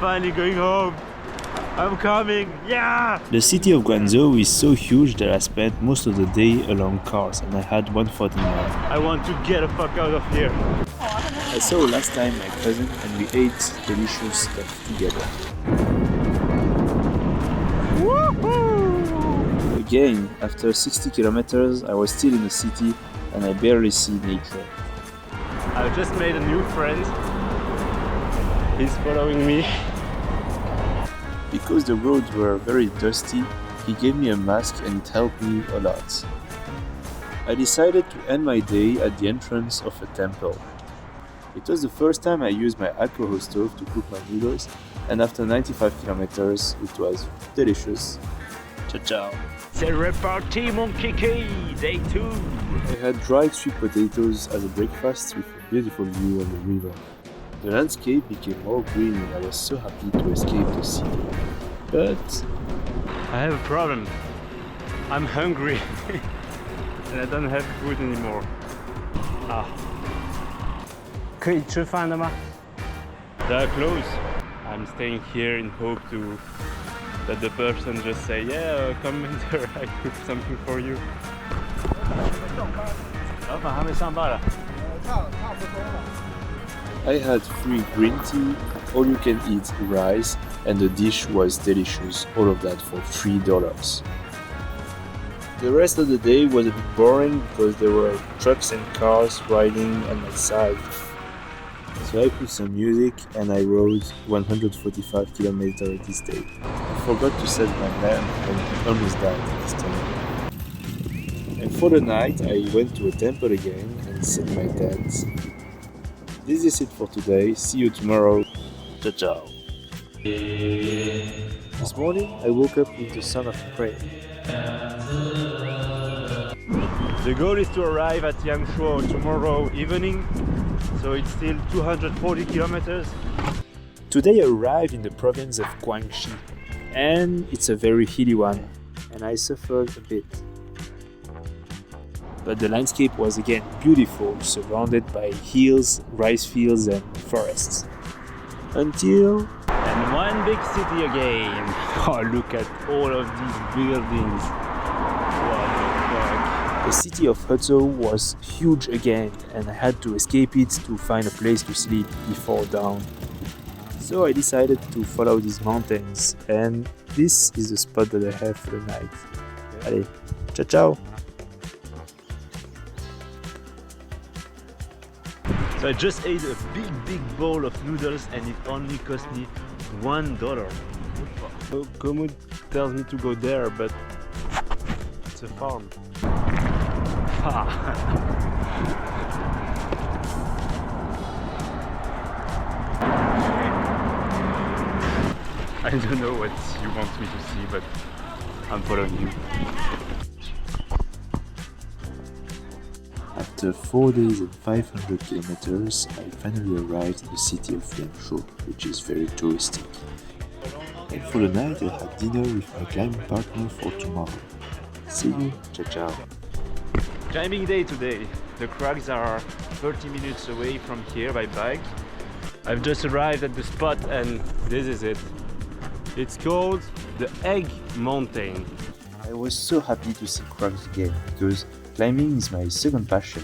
finally going home. I'm coming, yeah! The city of Guangzhou is so huge that I spent most of the day along cars and I had 149. I want to get the fuck out of here. I saw last time my cousin and we ate delicious stuff together. Woohoo! Again, after 60 kilometers, I was still in the city and I barely see nature. I just made a new friend. He's following me. Because the roads were very dusty, he gave me a mask and it helped me a lot. I decided to end my day at the entrance of a temple. It was the first time I used my alcohol stove to cook my noodles, and after 95 kilometers, it was delicious. Ciao ciao! C'est reparti mon kiki! Day 2! I had dried sweet potatoes as a breakfast with a beautiful view on the river. The landscape became more green and I was so happy to escape the city. But I have a problem. I'm hungry and I don't have food anymore. Ah. 可以吃饭的吗? They're closed. I'm staying here in hope that the person just say, yeah, come in there, I cook something for you. 老板还没上班了。差不多了。 I had free green tea, all you can eat rice, and the dish was delicious, all of that for $3. The rest of the day was a bit boring because there were trucks and cars riding on my side. So I put some music and I rode 145 kilometers this day. I forgot to set my lamp and almost died this time. And for the night I went to a temple again and set my tent. This is it for today. See you tomorrow. Ciao ciao. This morning I woke up with the sound of prayer. The goal is to arrive at Yangshuo tomorrow evening, so it's still 240 kilometers. Today I arrived in the province of Guangxi, and it's a very hilly one, and I suffered a bit. But the landscape was again beautiful, surrounded by hills, rice fields and forests. Until... And one big city again. Oh, look at all of these buildings. What the fuck? The city of Huzhou was huge again, and I had to escape it to find a place to sleep before dawn. So I decided to follow these mountains, and this is the spot that I have for the night. Allez, ciao ciao! So I just ate a big bowl of noodles and it only cost me $1. So Komoot tells me to go there, but it's a farm. I don't know what you want me to see, but I'm following you. After 4 days and 500 kilometers, I finally arrived in the city of Yangshuo, which is very touristic. And for the night I had dinner with my climbing partner for tomorrow. See you, ciao ciao! Climbing day today. The crags are 30 minutes away from here by bike. I've just arrived at the spot and this is it. It's called the Egg Mountain. I was so happy to see crags again, because climbing is my second passion.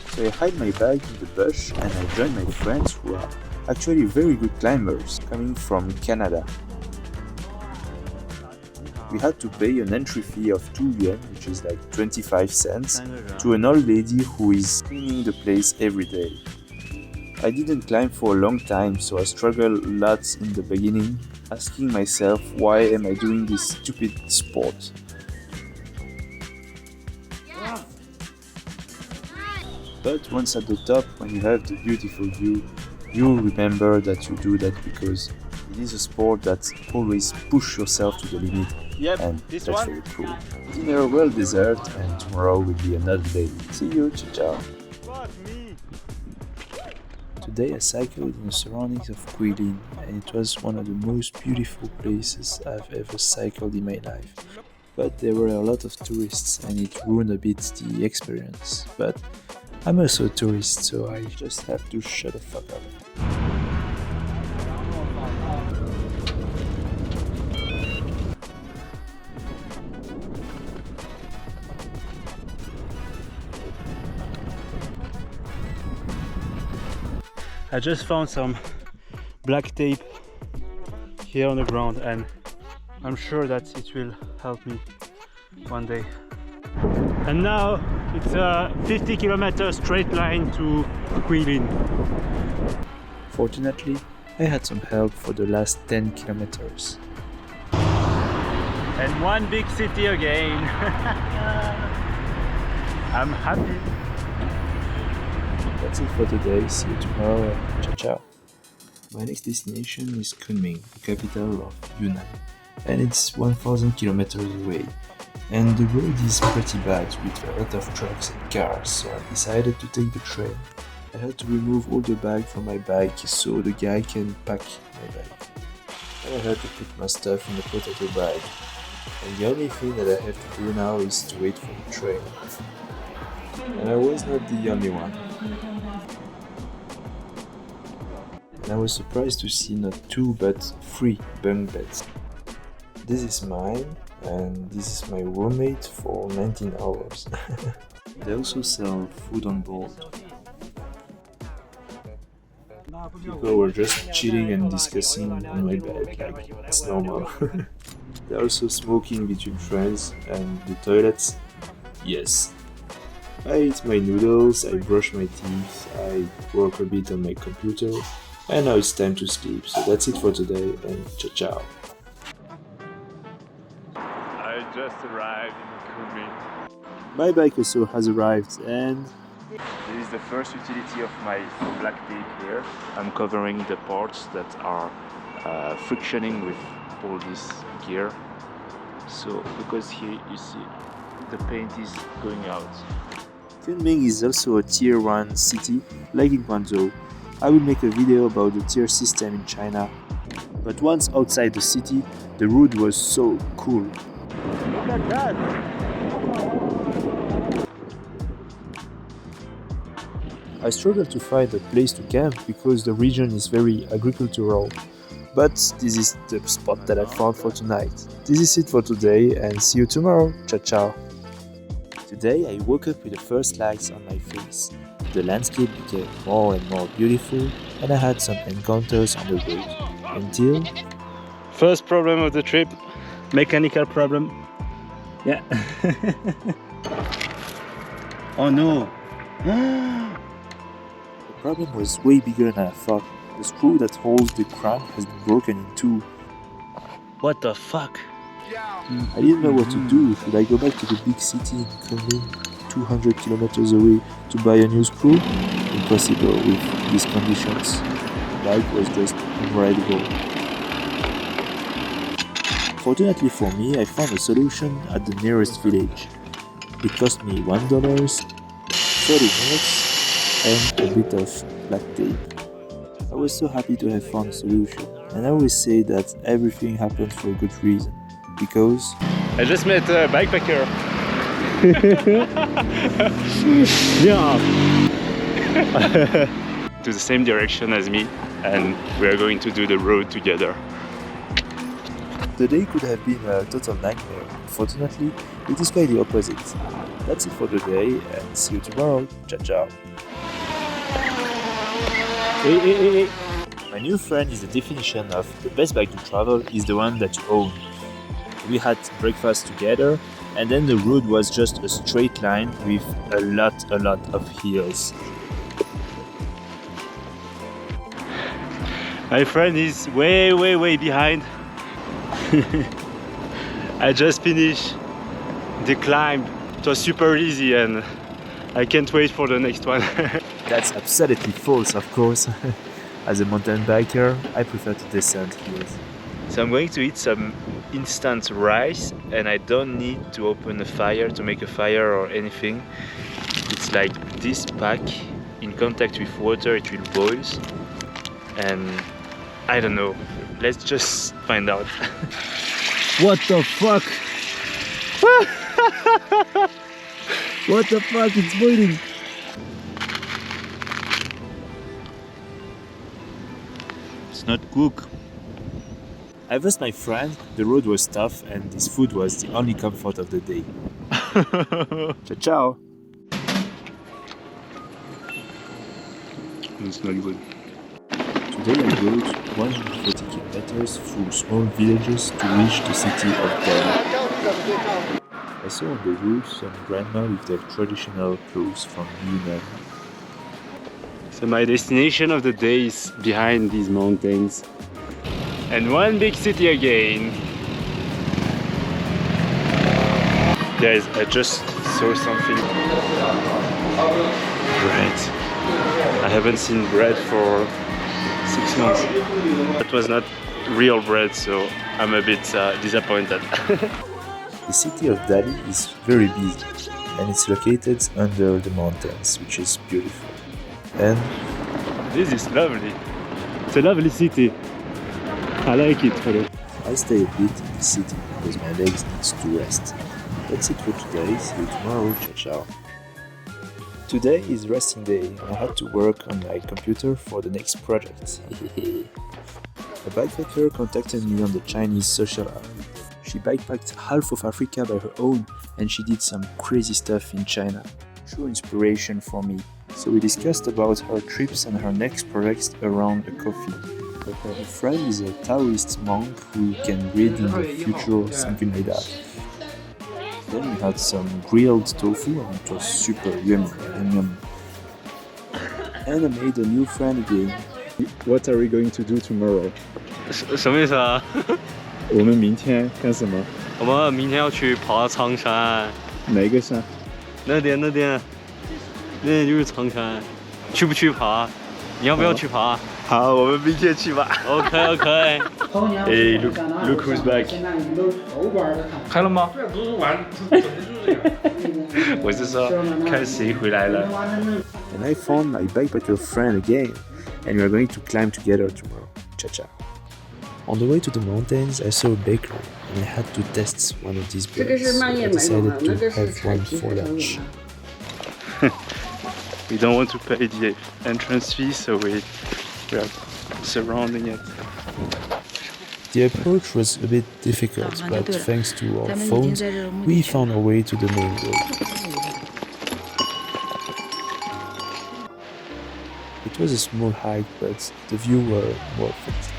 So I hide my bike in the bush and I joined my friends who are actually very good climbers, coming from Canada. We had to pay an entry fee of 2 yuan, which is like 25 cents, to an old lady who is cleaning the place every day. I didn't climb for a long time, so I struggled a lot in the beginning, asking myself why am I doing this stupid sport. But once at the top, when you have the beautiful view, you'll remember that you do that because it is a sport that always push yourself to the limit. Yep, and this that's one. very cool. Dinner well deserved, and tomorrow will be another day. See you, ciao ciao. Fuck me. Today I cycled in the surroundings of Guilin, and it was one of the most beautiful places I've ever cycled in my life. But there were a lot of tourists and it ruined a bit the experience. But I'm also a tourist, so I just have to shut the fuck up. I just found some black tape here on the ground and I'm sure that it will help me one day. And now it's a 50-kilometer straight line to Guilin. Fortunately, I had some help for the last 10 kilometers. And one big city again. I'm happy. That's it for today. See you tomorrow. Ciao ciao. My next destination is Kunming, the capital of Yunnan, and it's 1,000 kilometers away. And the road is pretty bad with a lot of trucks and cars, so I decided to take the train. I had to remove all the bag from my bike so the guy can pack my bag. And I had to put my stuff in the potato bag. And the only thing that I have to do now is to wait for the train. And I was not the only one. And I was surprised to see not 2 but 3 bunk beds. This is mine, and this is my roommate for 19 hours. They also sell food on board. People were just chilling and discussing on my bed, like it's normal. They're also smoking between friends, and the toilets, yes. I eat my noodles, I brush my teeth, I work a bit on my computer, and now it's time to sleep. So that's it for today, and ciao ciao. I just arrived in Kunming. My bike also has arrived, and This is the first utility of my black tape here. I'm covering the parts that are frictioning with all this gear. So because here you see the paint is going out. Kunming is also a tier 1 city, like in Guangzhou. I will make a video about the tier system in China. But once outside the city, the road was so cool. Look at that! I struggled to find a place to camp because the region is very agricultural. But this is the spot that I found for tonight. This is it for today, and see you tomorrow. Ciao ciao. Today I woke up with the first lights on my face. The landscape became more and more beautiful, and I had some encounters on the road. Until... First problem of the trip, mechanical problem. Yeah. Oh no! The problem was way bigger than I thought. The screw that holds the crank has been broken in 2. What the fuck? I didn't know what to do. Should I go back to the big city in Kunming, 200 kilometers away, to buy a new screw? Impossible with these conditions. The bike was just unrideable. Fortunately for me, I found a solution at the nearest village. It cost me $1, 30 minutes, and a bit of black tape. I was so happy to have found a solution, and I always say that everything happens for a good reason, because I just met a bikepacker. Yeah. To the same direction as me, and we are going to do the road together. the day could have been a total nightmare. Fortunately, it is quite the opposite. That's it for the day, and see you tomorrow. Ciao ciao. Hey. My new friend is the definition of the best bike to travel is the one that you own. We had breakfast together, and then the road was just a straight line with a lot of hills. My friend is way behind. I just finished the climb. It was super easy and I can't wait for the next one. That's absolutely false, of course. As a mountain biker, I prefer to descend hills. So I'm going to eat some instant rice and I don't need to open a fire to make a fire or anything. It's like this pack in contact with water, it will boil. And I don't know, let's just find out. What the fuck? What the fuck, it's boiling! It's not cooked. I've asked my friend, the road was tough and this food was the only comfort of the day. Ciao ciao! It's not good. Today I rode 140 kilometers through small villages to reach the city of Delhi. I saw on the roof some grandma with their traditional clothes from Yunnan. So my destination of the day is behind these mountains. And one big city again. Guys, I just saw something. Bread. I haven't seen bread for 6 months. That was not real bread, so I'm a bit disappointed. The city of Delhi is very busy and it's located under the mountains, which is beautiful. And this is lovely. It's a lovely city. I like it. I stay a bit in the city because my legs need to rest. That's it for today. See you tomorrow. Ciao, ciao. Today is resting day and I had to work on my computer for the next project. A bikepacker contacted me on the Chinese social app. She bikepacked half of Africa by her own and she did some crazy stuff in China. True inspiration for me. So we discussed about her trips and her next projects around a coffee. Her friend is a Taoist monk who can read in the future or something like that. Then we had some grilled tofu and it was super yummy. And I made a new friend again. What are we going to do tomorrow? 什么意思啊？我们明天干什么？我们明天要去爬苍山。哪个山？那点就是苍山。去不去爬？你要不要去爬？好，我们明天去吧。OK。Hey, look who's back. 开了吗？我是说看谁回来了。And I found my bikepacker friend again, and we are going to climb together tomorrow. Ciao, ciao. On the way to the mountains, I saw a bakery, and I had to test one of these breads. So I decided to have one for lunch. We don't want to pay the entrance fee, so we are surrounding it. The approach was a bit difficult, but thanks to our phones, we found our way to the main road. It was a small hike, but the view were worth it.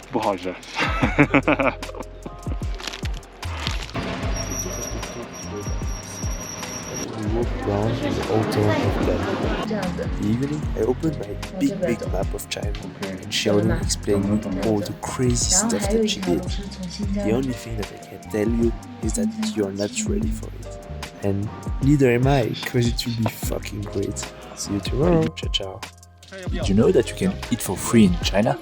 不好吃。We walked around the old town of Delhi. In the evening, I opened my big map of China, and Xiaolin explained me all the crazy stuff that she did. The only thing that I can tell you is that you're not ready for it. And neither am I, because it will be fucking great. See you tomorrow. Ciao, ciao. Did you know that you can eat for free in China?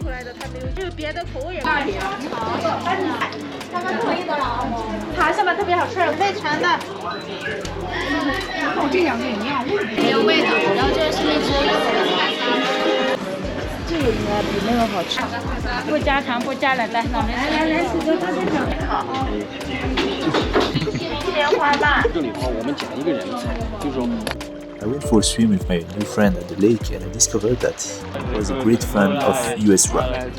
I went for a swim with my new friend at the lake and I discovered that he was a great fan of US rap.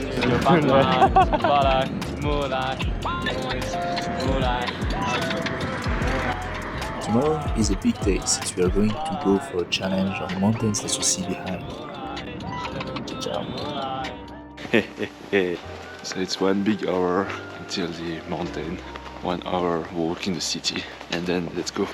Tomorrow is a big day since we are going to go for a challenge on the mountains that you see behind. Ciao. So it's 1 big hour until the mountain, 1 hour walk in the city, and then let's go.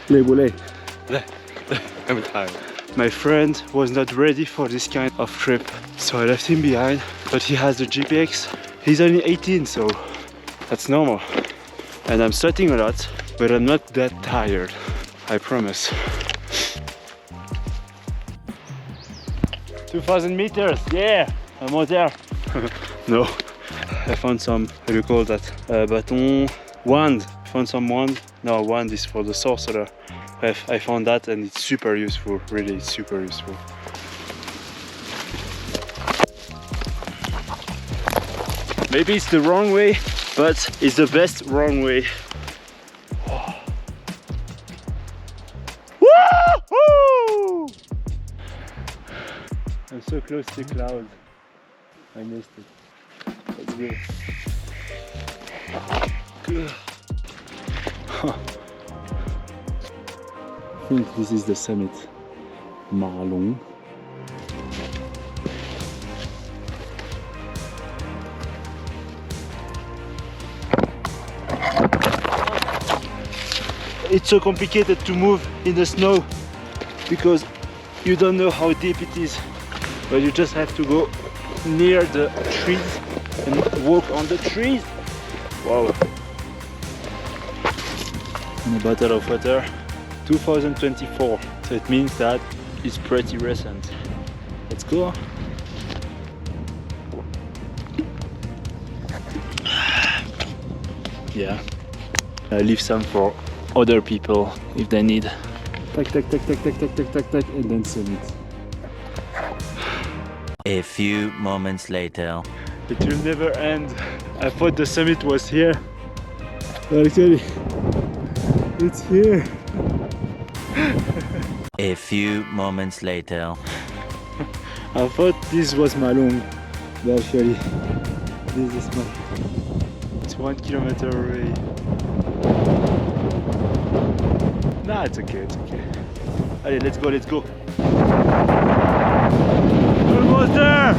I'm tired. My friend was not ready for this kind of trip, so I left him behind, but he has the GPX. He's only 18, so that's normal. And I'm sweating a lot, but I'm not that tired, I promise. 2,000 meters, yeah, I'm out there. No, I found some, how do you call that? Bâton, wand. I found some wand. No, wand is for the sorcerer. I found that and it's super useful, really, it's super useful. Maybe it's the wrong way, but it's the best wrong way. Woo-hoo! I'm so close to clouds. I missed it. Let's go. think this is the summit. Marlong. It's so complicated to move in the snow because you don't know how deep it is, but you just have to go near the trees and walk on the trees. Wow. And a bottle of water, 2024, so it means that it's pretty recent. Let's go. Yeah, I leave some for other people if they need. Tac tac tac tac tac tac tac tac tac, and then summit. A few moments later. It will never end. I thought the summit was here. Actually, it's here. A few moments later. I thought this was Malong, but actually, this is my. It's 1 kilometer away. Nah, it's okay, it's okay. Allez, let's go, let's go. Almost there!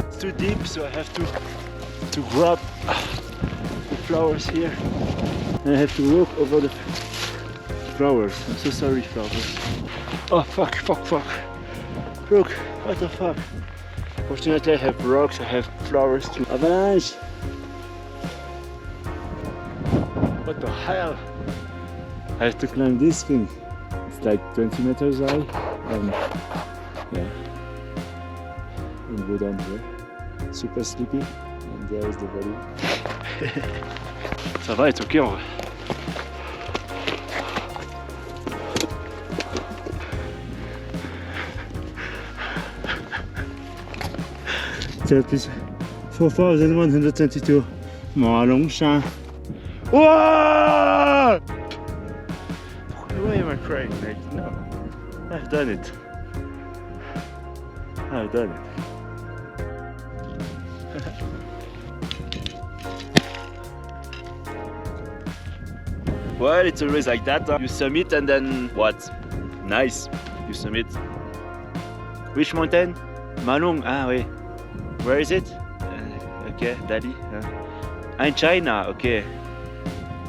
It's too deep, so I have to grab the flowers here. And I have to walk over the flowers. I'm so sorry, flowers. Oh, fuck, fuck, fuck. Look, what the fuck? Fortunately, I have rocks, I have flowers too. Avalanche! What the hell? I have to climb this thing. It's like 20 meters high. Yeah. And go down there. Super sleepy. And there is the valley. Ça va, it's okay en vrai. That is 4,122 Marlong Shan. Whoa! Why am I crying? Like, no, I've done it. I've done it. Well, it's always like that. Huh? You summit and then what? Nice. You summit. Which mountain? Malong. Ah, wait. Where is it? Okay, Dali. In China, okay.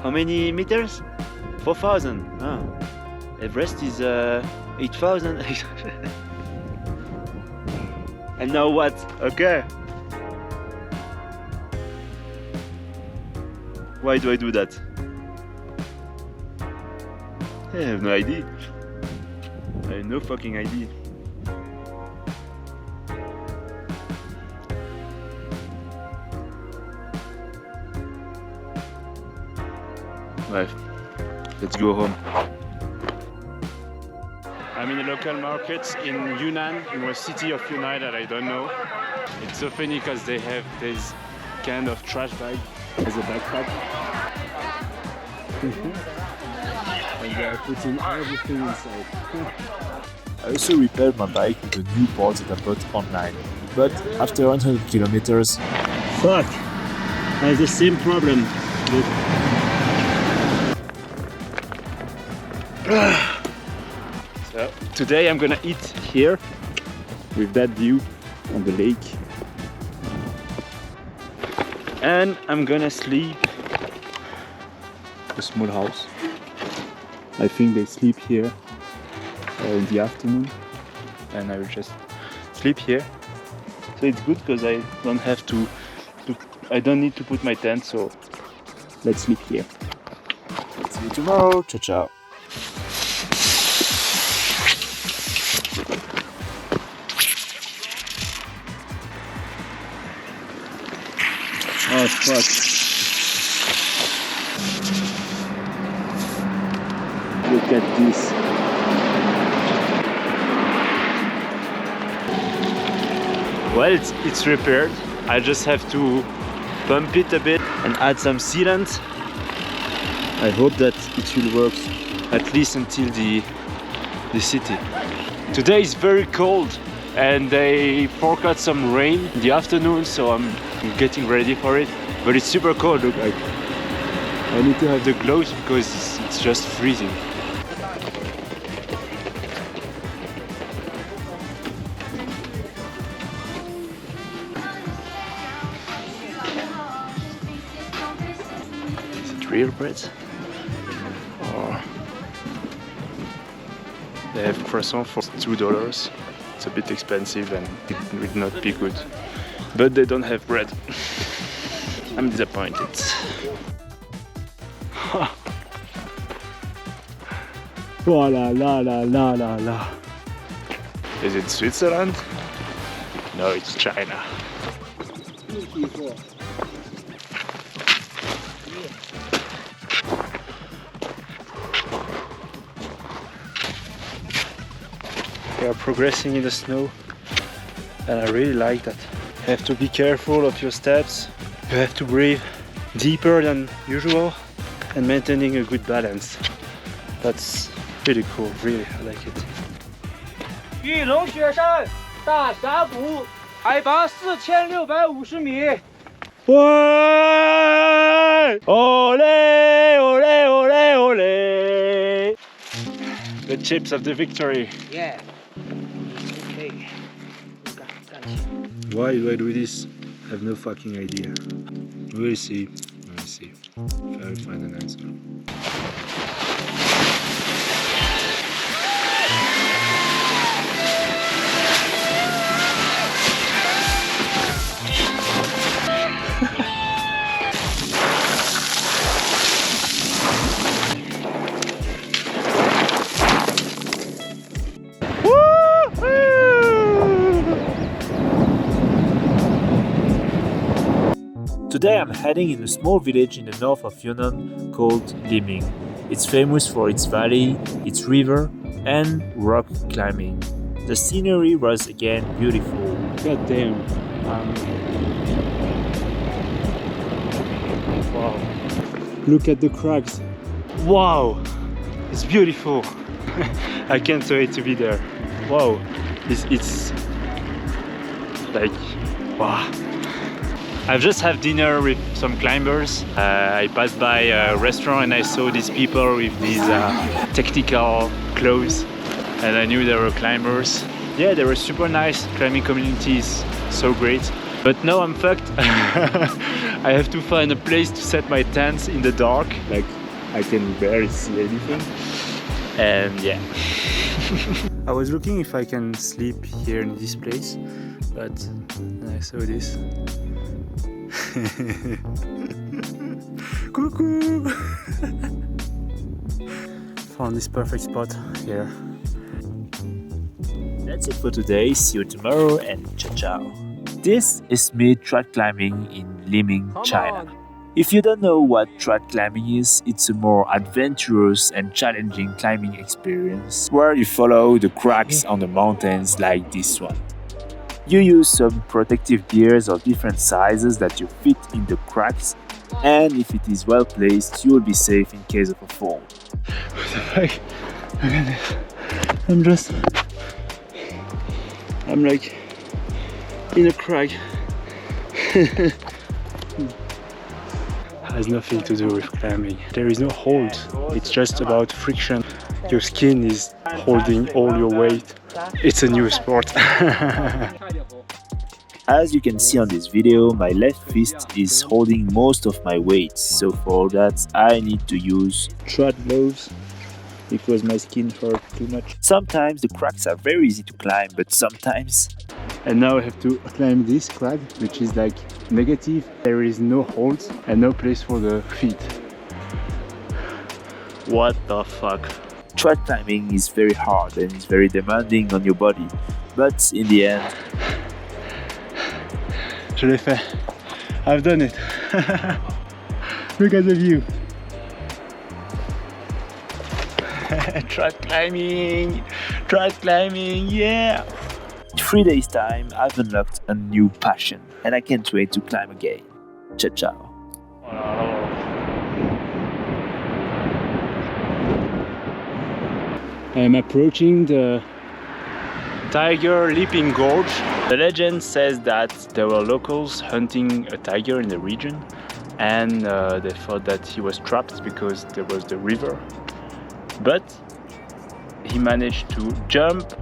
How many meters? 4,000. Ah. Everest is 8,000. And now what? Okay. Why do I do that? I have no idea. I have no fucking idea. Right, let's go home. I'm in a local market in Yunnan, in a city of Yunnan that I don't know. It's so funny because they have this kind of trash bag as a backpack. And they are putting everything inside. I also repaired my bike with a new board that I bought online. But after 100 kilometers, Fuck! I have the same problem. So today I'm gonna eat here with that view on the lake, and I'm gonna sleep a small house. I think they sleep here in the afternoon, and I will just sleep here. So it's good because I don't have to I don't need to put my tent, so let's sleep here. see you tomorrow. Ciao, ciao. Oh fuck. Look at this. Well, it's repaired. I just have to pump it a bit and add some sealant. I hope that it will work at least until the city. Today is very cold. and they forecast some rain in the afternoon, so I'm getting ready for it. But it's super cold. Look, I need to have the gloves because it's just freezing. Is it real bread? Or they have croissant for $2. It's a bit expensive and it will not be good. But they don't have bread. I'm disappointed. Oh la la la la la la. Is it Switzerland? No, it's China. We are progressing in the snow and I really like that. You have to be careful of your steps. You have to breathe deeper than usual and maintaining a good balance. That's really cool, really, I like it. 玉龙雪山大峡谷，海拔4650米。喂！ Ole, ole, ole, ole! The chips of the victory. Yeah. Okay. Why do I do this? I have no fucking idea. We'll see. We'll see. If I find an answer. Today I'm heading in a small village in the north of Yunnan called Liming. It's famous for its valley, its river, and rock climbing. The scenery was again beautiful. God damn. Wow. Look at the cracks. Wow. It's beautiful. I can't wait to be there. Wow. It's like, wow. I've just had dinner with some climbers. I passed by a restaurant and I saw these people with these technical clothes and I knew they were climbers. Yeah, they were super nice. Climbing community is so great. But now I'm fucked. I have to find a place to set my tents in the dark. Like, I can barely see anything. And yeah. I was looking if I can sleep here in this place, but I saw this. Coucou! Found this perfect spot here. That's it for today. See you tomorrow and ciao ciao. This is me trad climbing in Liming, China. If you don't know what trad climbing is, it's a more adventurous and challenging climbing experience where you follow the cracks on the mountains like this one. You use some protective gears of different sizes that you fit in the cracks, and if it is well placed, you will be safe in case of a fall. What the fuck? Look at this. I'm like in a crack. Has nothing to do with climbing. There is no hold. It's just about friction. Your skin is holding all your weight. It's a new sport. As you can see on this video, my left fist is holding most of my weight, so for that I need to use Trad gloves because my skin hurt too much. Sometimes the cracks are very easy to climb, but sometimes... And now I have to climb this crack, which is like negative. There is no hold and no place for the feet. What the fuck? Trad climbing is very hard and is very demanding on your body, but in the end... Je l'ai fait. I've done it. Look at the view. Trad climbing, yeah. In 3 days time, I've unlocked a new passion and I can't wait to climb again. Ciao ciao. I am approaching the Tiger Leaping Gorge. The legend says that there were locals hunting a tiger in the region, and they thought that he was trapped because there was the river. But he managed to jump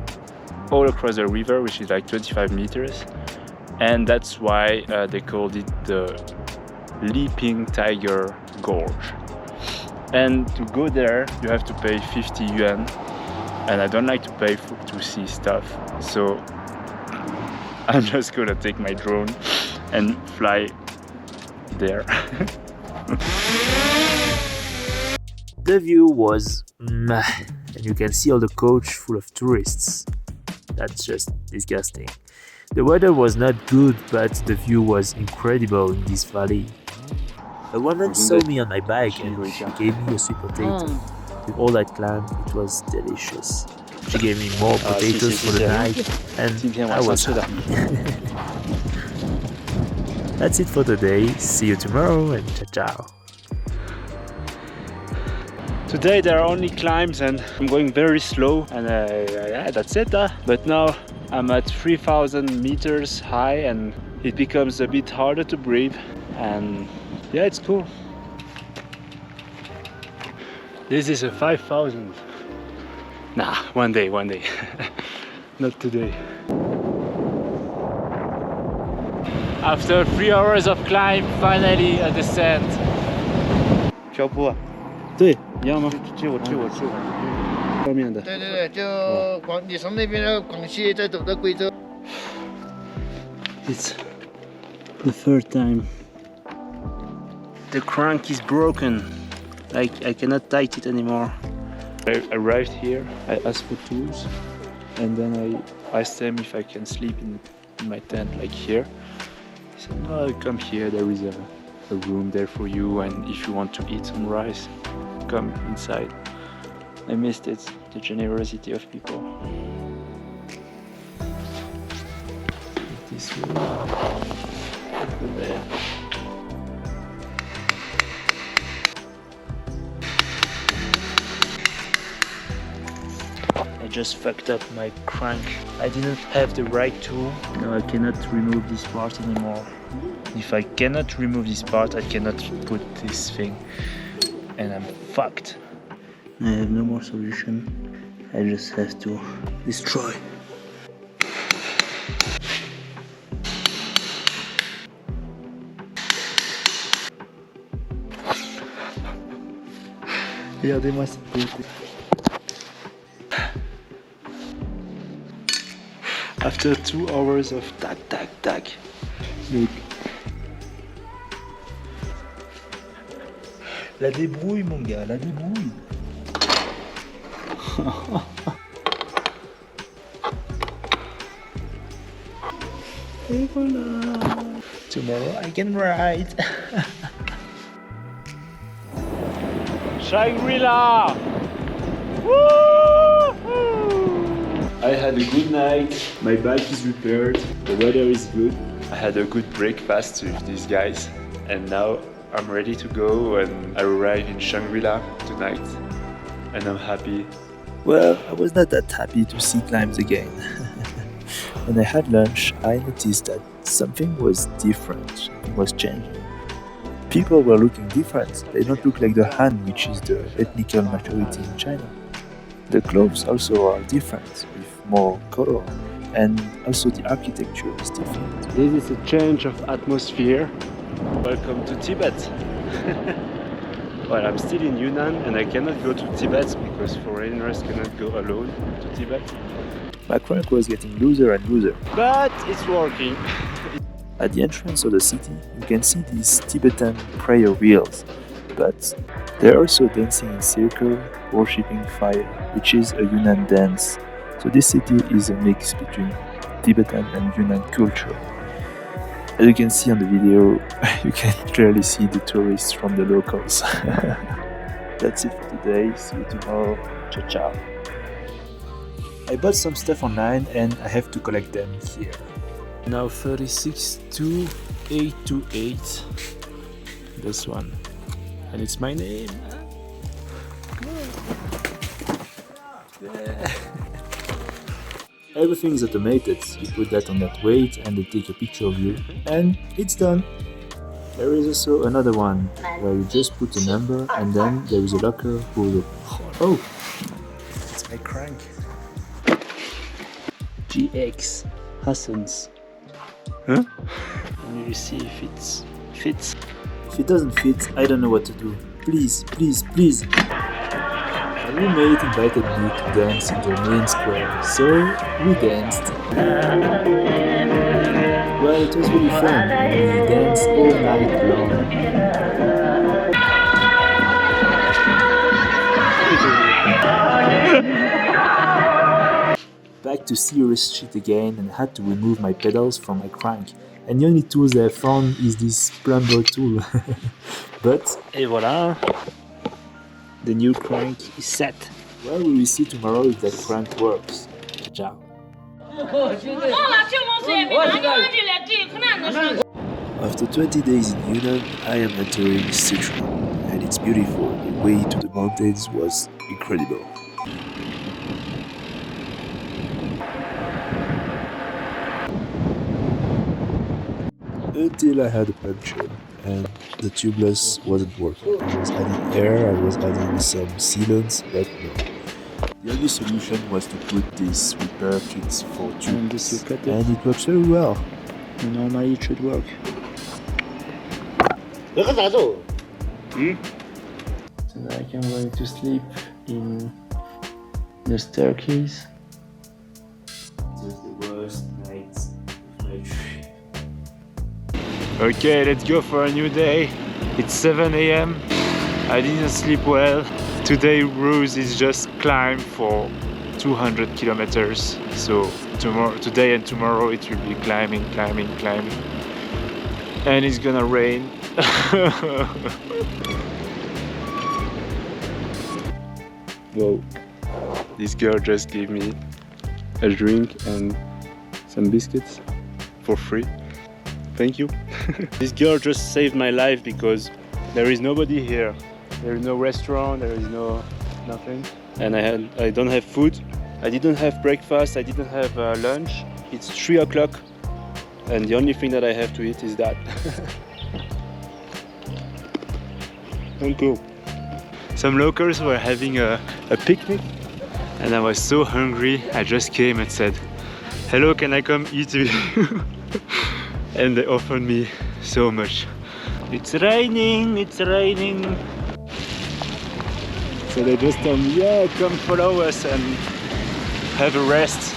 all across the river, which is like 25 meters, and that's why they called it the Leaping Tiger Gorge. And to go there, you have to pay 50 yuan, and I don't like to pay to see stuff, so I'm just gonna take my drone and fly there. The view was meh, and you can see all the coach full of tourists. That's just disgusting. The weather was not good, but the view was incredible in this valley. A woman saw me on my bike and she gave me a sweet potato. With all that climb, it was delicious. She gave me more potatoes for the night, and I was happy. That's it for today. See you tomorrow, and ciao ciao. Today there are only climbs and I'm going very slow, and yeah, that's it. But now I'm at 3,000 meters high and it becomes a bit harder to breathe, and yeah, it's cool. This is a 5,000. Nah, one day. Not today. After 3 hours of climb, finally a descent. 漂泊。对，一样吗？去我。上面的。对，就你从那边的广西再走到贵州。It's the third time. The crank is broken. I cannot tighten it anymore. I arrived here, I asked for tools, and then I asked them if I can sleep in my tent like here. He said, no, come here, there is a room there for you, and if you want to eat some rice, come inside. I missed it, the generosity of people. This room, the bed. I just fucked up my crank. I didn't have the right tool. Now I cannot remove this part anymore. If I cannot remove this part, I cannot put this thing, and I'm fucked. I have no more solution. I just have to destroy. Regardez-moi cette beauté. After 2 hours of tac, look. La débrouille, mon gars, la débrouille. Et voilà. Tomorrow I can ride. Shangri-La! I had a good night, my bike is repaired, the weather is good. I had a good breakfast with these guys, and now I'm ready to go, and I arrive in Shangri-La tonight, and I'm happy. Well, I was not that happy to see climbs again. When I had lunch, I noticed that something was different, something was changing. People were looking different. They don't look like the Han, which is the ethnic majority in China. The clothes also are different, with more color, and also the architecture is different. This is a change of atmosphere. Welcome to Tibet. Well, I'm still in Yunnan and I cannot go to Tibet because foreigners cannot go alone to Tibet. My crank was getting looser and looser. But it's working. At the entrance of the city, you can see these Tibetan prayer wheels, but they're also dancing in circle, worshipping fire, which is a Yunnan dance. So this city is a mix between Tibetan and Yunnan culture. As you can see on the video, you can clearly see the tourists from the locals. That's it for today, see you tomorrow, ciao ciao. I bought some stuff online and I have to collect them here. Now 36228, this one, and it's my name. Everything is automated. You put that on that weight and they take a picture of you and it's done. There is also another one where you just put a number and then there is a locker who oh, it's my crank. GX Hassans. Huh? And you see if it fits. If it doesn't fit, I don't know what to do. Please, please, please. My roommate invited me to dance in the main square, so we danced. Well, it was really fun. We danced all night long. Back to serious shit again, and I had to remove my pedals from my crank. And the only tools I found is this plumber tool. But, et voilà, the new crank is set. Well, we will see tomorrow if that crank works. Ciao. After 20 days in Yunnan, I am entering Sichuan, and it's beautiful. The way to the mountains was incredible. Until I had a puncture and the tubeless wasn't working. I was adding air, I was adding some sealants, but no. The only solution was to put these repair kits for tubes, and it works very well. Normally it should work. Tonight I'm going to sleep in the staircase. It was the worst night of my trip. Okay, let's go for a new day. It's 7 a.m. I didn't sleep well. Today Rose is just climb for 200 kilometers. So today and tomorrow it will be climbing. And it's gonna rain. Whoa. This girl just gave me a drink and some biscuits for free. Thank you. This girl just saved my life because there is nobody here. There is no restaurant, there is nothing. And I don't have food. I didn't have breakfast, I didn't have lunch. It's 3 o'clock and the only thing that I have to eat is that. Thank you. Some locals were having a picnic and I was so hungry. I just came and said, hello, can I come eat with you? And they offered me so much. It's raining. So they just told me, yeah, come follow us and have a rest.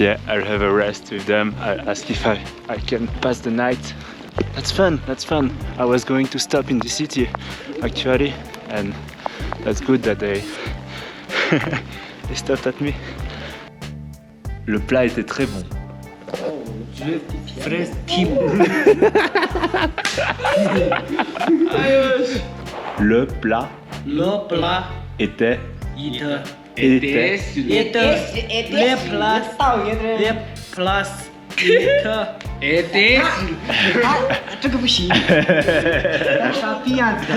Yeah, I'll have a rest with them. I'll ask if I can pass the night. That's fun. I was going to stop in the city actually, and that's good that they stopped at me. Le plat était très bon. Fraise Kim. Le plat était这个不行，啥逼样子的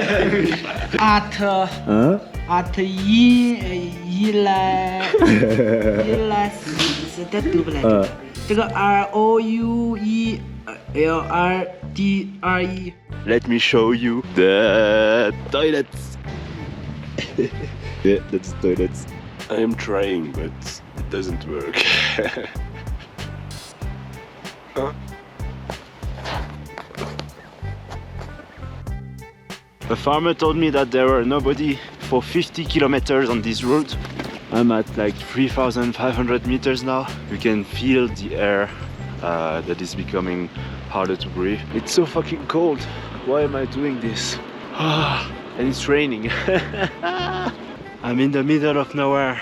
？at 一来是的读不来这个 ROUELRDRE。 Let me show you the toilets. Yeah, that's the toilets. I am trying, but it doesn't work. A farmer told me that there were nobody for 50 kilometers on this route. I'm at like 3,500 meters now. You can feel the air that is becoming harder to breathe. It's so fucking cold. Why am I doing this? And it's raining. I'm in the middle of nowhere.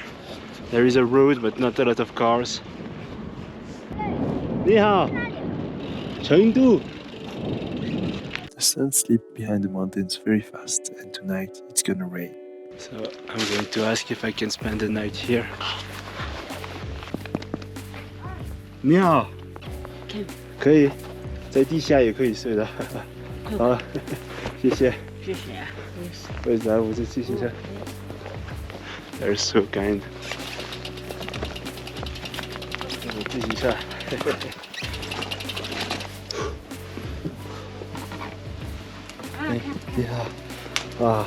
There is a road but not a lot of cars. 你好，成都。 The sun slipped behind the mountains very fast, and tonight it's gonna rain. So I'm going to ask if I can spend the night here. 你好，可以，在地下也可以睡的。好，谢谢。谢谢。为啥我是自行车 ？They're so kind. 我自己下。哎呀，啊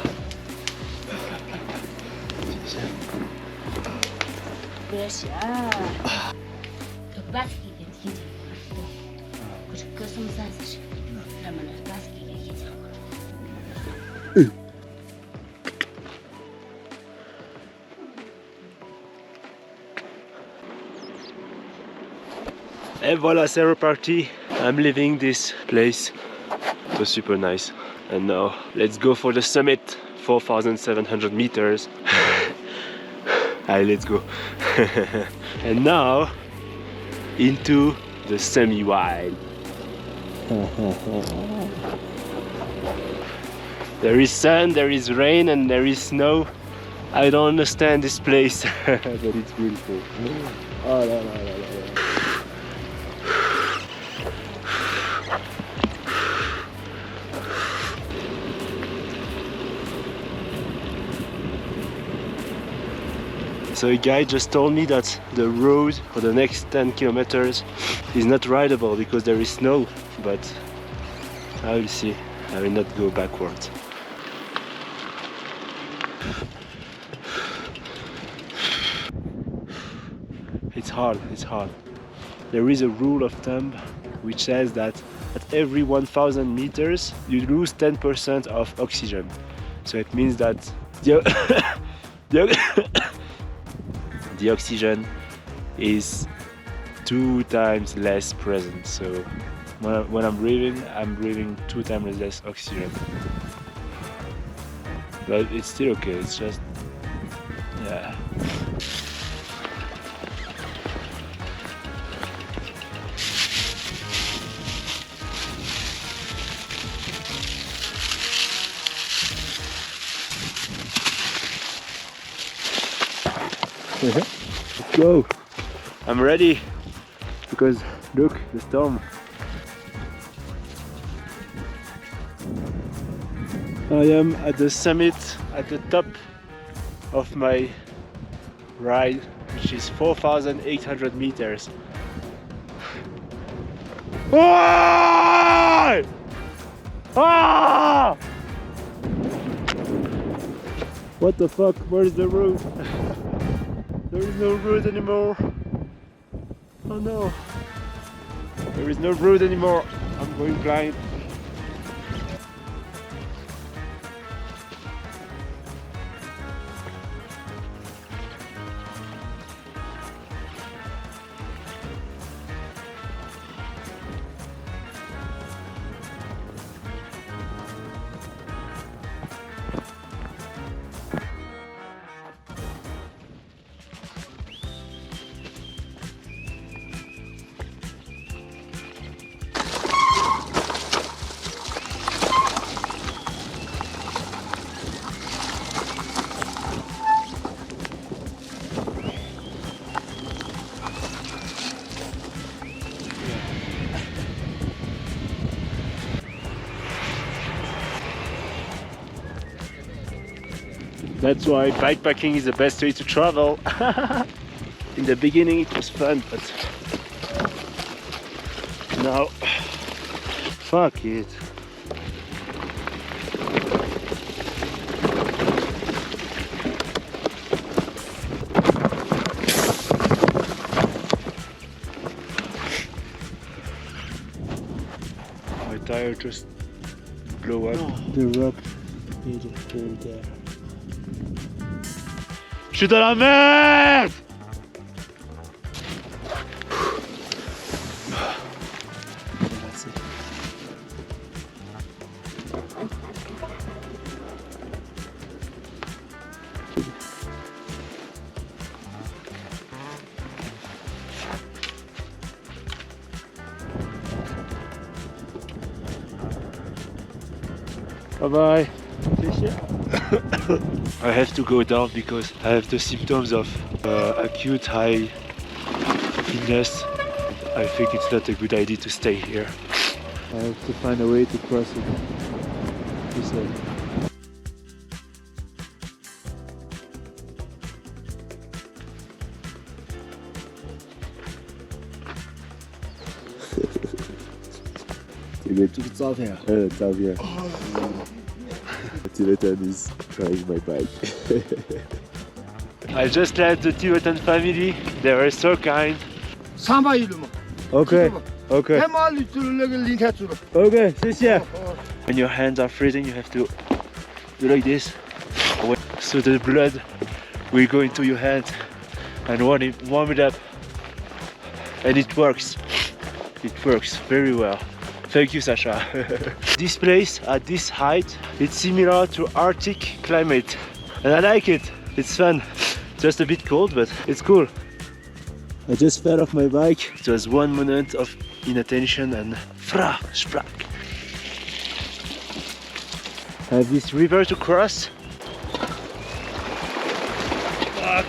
！Bikepacking hiç kısım sensiz. Ramana bikepacking hiç. Et voilà, c'est reparti. I'm leaving this place. It was super nice. And now let's go for the summit, 4,700 meters. Allez, let's go. And now into the semi-wild. There is sun, there is rain, and there is snow. I don't understand this place, but it's beautiful. Oh, la, la, la, la. So a guy just told me that the road for the next 10 kilometers is not rideable because there is snow, but I will see. I will not go backwards. It's hard, it's hard. There is a rule of thumb which says that at every 1,000 meters you lose 10% of oxygen. So it means that the oxygen is 2 times less present. So when I'm breathing 2 times less oxygen. But it's still okay, it's just, yeah. Let's go! I'm ready because look, the storm. I am at the summit, at the top of my ride, which is 4,800 meters. Ah! Ah! What the fuck? Where's the road? There is no road anymore. Oh no. There is no road anymore. I'm going blind. That's why bikepacking is the best way to travel. In the beginning it was fun, but now, fuck it. My tire just blew up. The rock made a hole there. Je suis dans la merde! Bye bye. I have to go down because I have the symptoms of acute high fitness. I think it's not a good idea to stay here. I have to find a way to cross it. This way. 一个这个照片，照片。Tibetan is trying my bike. I just left the Tibetan family. They were so kind. 300일로만. Okay. Okay. 해마리 줄을 린테줄로. Okay. 谢谢. When your hands are freezing, you have to do like this. So the blood will go into your hands and warm it up. And it works. It works very well. Thank you, Sasha. This place at this height, it's similar to Arctic climate. And I like it. It's fun. Just a bit cold, but it's cool. I just fell off my bike. It was one moment of inattention and splack. I have this river to cross. Fuck.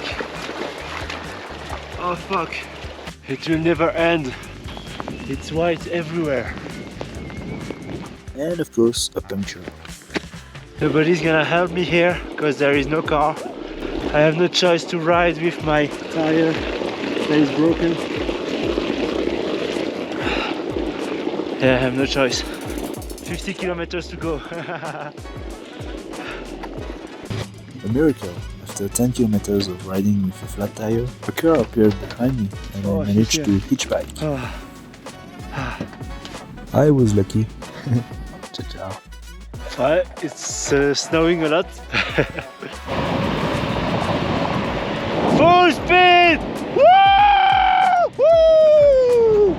Oh fuck. It will never end. It's white everywhere. And of course, a puncture. Nobody's gonna help me here because there is no car. I have no choice to ride with my tire that is broken. Yeah, I have no choice. 50 kilometers to go. A miracle. After 10 kilometers of riding with a flat tire, a car appeared behind me and I managed to hitchbike. I was lucky. Ciao, ciao. Ouais, it's snowing a lot. Full speed! Woo! Woo!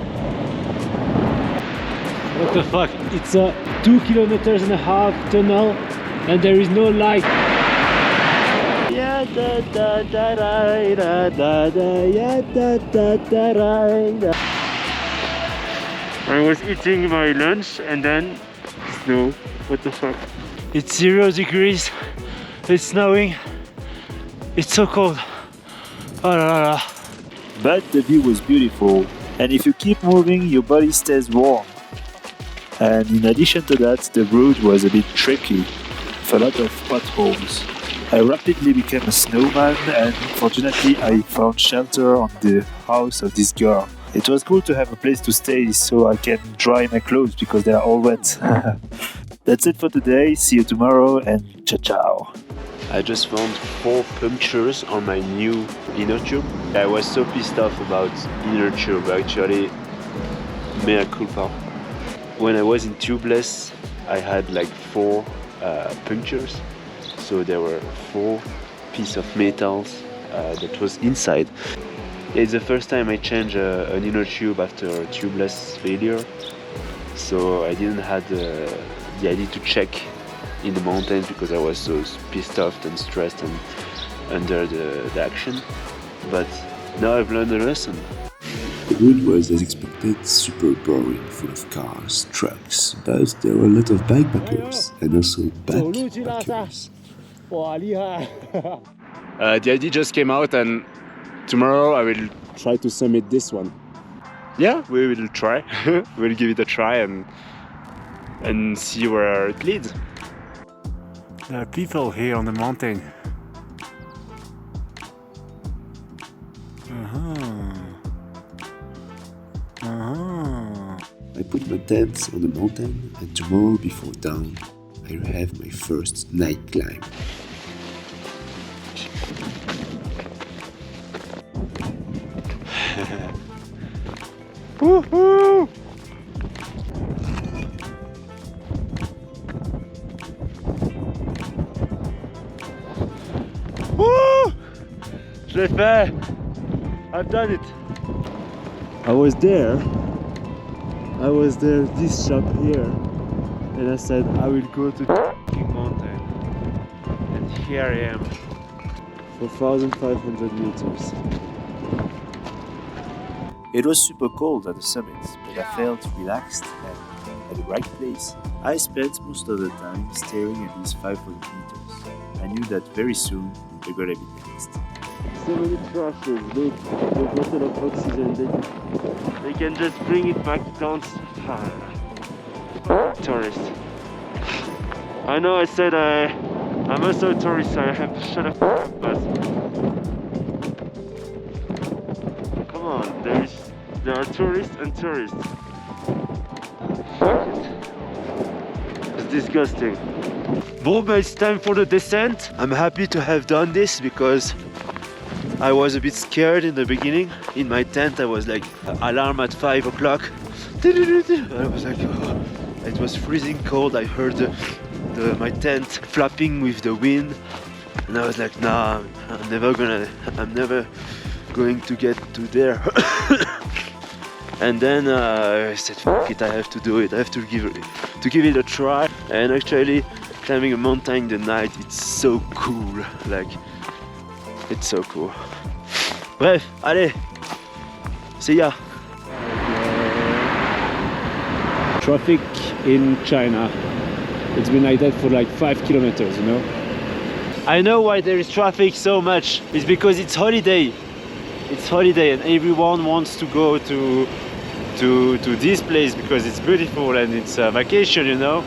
What the fuck? It's a 2.5 kilometers tunnel and there is no light. Yeah, da da da da da da da, yeah, da da da da. I was eating my lunch and then snow. What the fuck? It's 0 degrees. It's snowing. It's so cold. Oh la la la. But the view was beautiful, and if you keep moving, your body stays warm. And in addition to that, the road was a bit tricky, with a lot of potholes. I rapidly became a snowman, and fortunately I found shelter on the house of this girl. It was cool to have a place to stay so I can dry my clothes because they are all wet. That's it for today, see you tomorrow and ciao ciao! I just found 4 punctures on my new inner tube. I was so pissed off about inner tube, actually, mea culpa. When I was in tubeless, I had like 4 punctures. So there were 4 pieces of metals that was inside. It's the first time I changed an inner tube after a tubeless failure. So I didn't have the idea to check in the mountains because I was so pissed off and stressed and under the action. But now I've learned a lesson. The route was, as expected, super boring, full of cars, trucks, but there were a lot of bikepackers and also backpackers. The idea just came out and tomorrow I will try to summit this one. Yeah, we will try. We'll give it a try and see where it leads. There are people here on the mountain. I put my tent on the mountain and tomorrow before dawn I will have my first night climb. Woohoo! Woo! Je l'ai fait! I've done it! I was there, this shop here, and I said I will go to the mountain, and here I am, 4,500 meters. It was super cold at the summit, but I felt relaxed and at the right place. I spent most of the time staring at these 500 meters. I knew that very soon we're gonna be next. So many trashes, look, the bottle of oxygen, they can just bring it back down. Tourist. I know I said I'm also a tourist, so I have to shut up, but come on, there are tourists and tourists. Fuck it. disgusting. But it's time for the descent. I'm happy to have done this because I was a bit scared in the beginning. In my tent I was like, alarm at 5 o'clock. I was like, oh. It was freezing cold. I heard my tent flapping with the wind. And I was like, nah, I'm never going to get to there. And then I said, fuck it, I have to do it. I have to give it a try. And actually, climbing a mountain in the night, it's so cool. Like, it's so cool. Bref, allez, see ya. Traffic in China. It's been like that for like 5 kilometers, you know. I know why there is traffic so much. It's because it's holiday. It's holiday and everyone wants to go to this place because it's beautiful and it's a vacation, you know.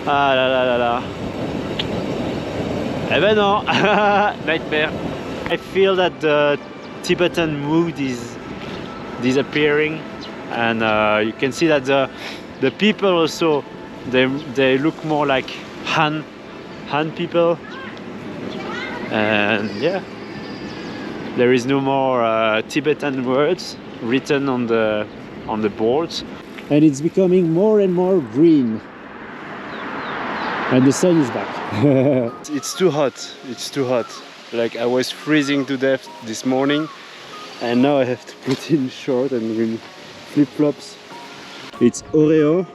Ah la la la la. Eh ben non, nightmare. I feel that the Tibetan mood is disappearing, and you can see that the people also they look more like Han people, and yeah, there is no more Tibetan words written on the boards, and it's becoming more and more green, and the sun is back. It's too hot. It's too hot. Like I was freezing to death this morning, and now I have to put in short and green flip-flops. It's Oreo,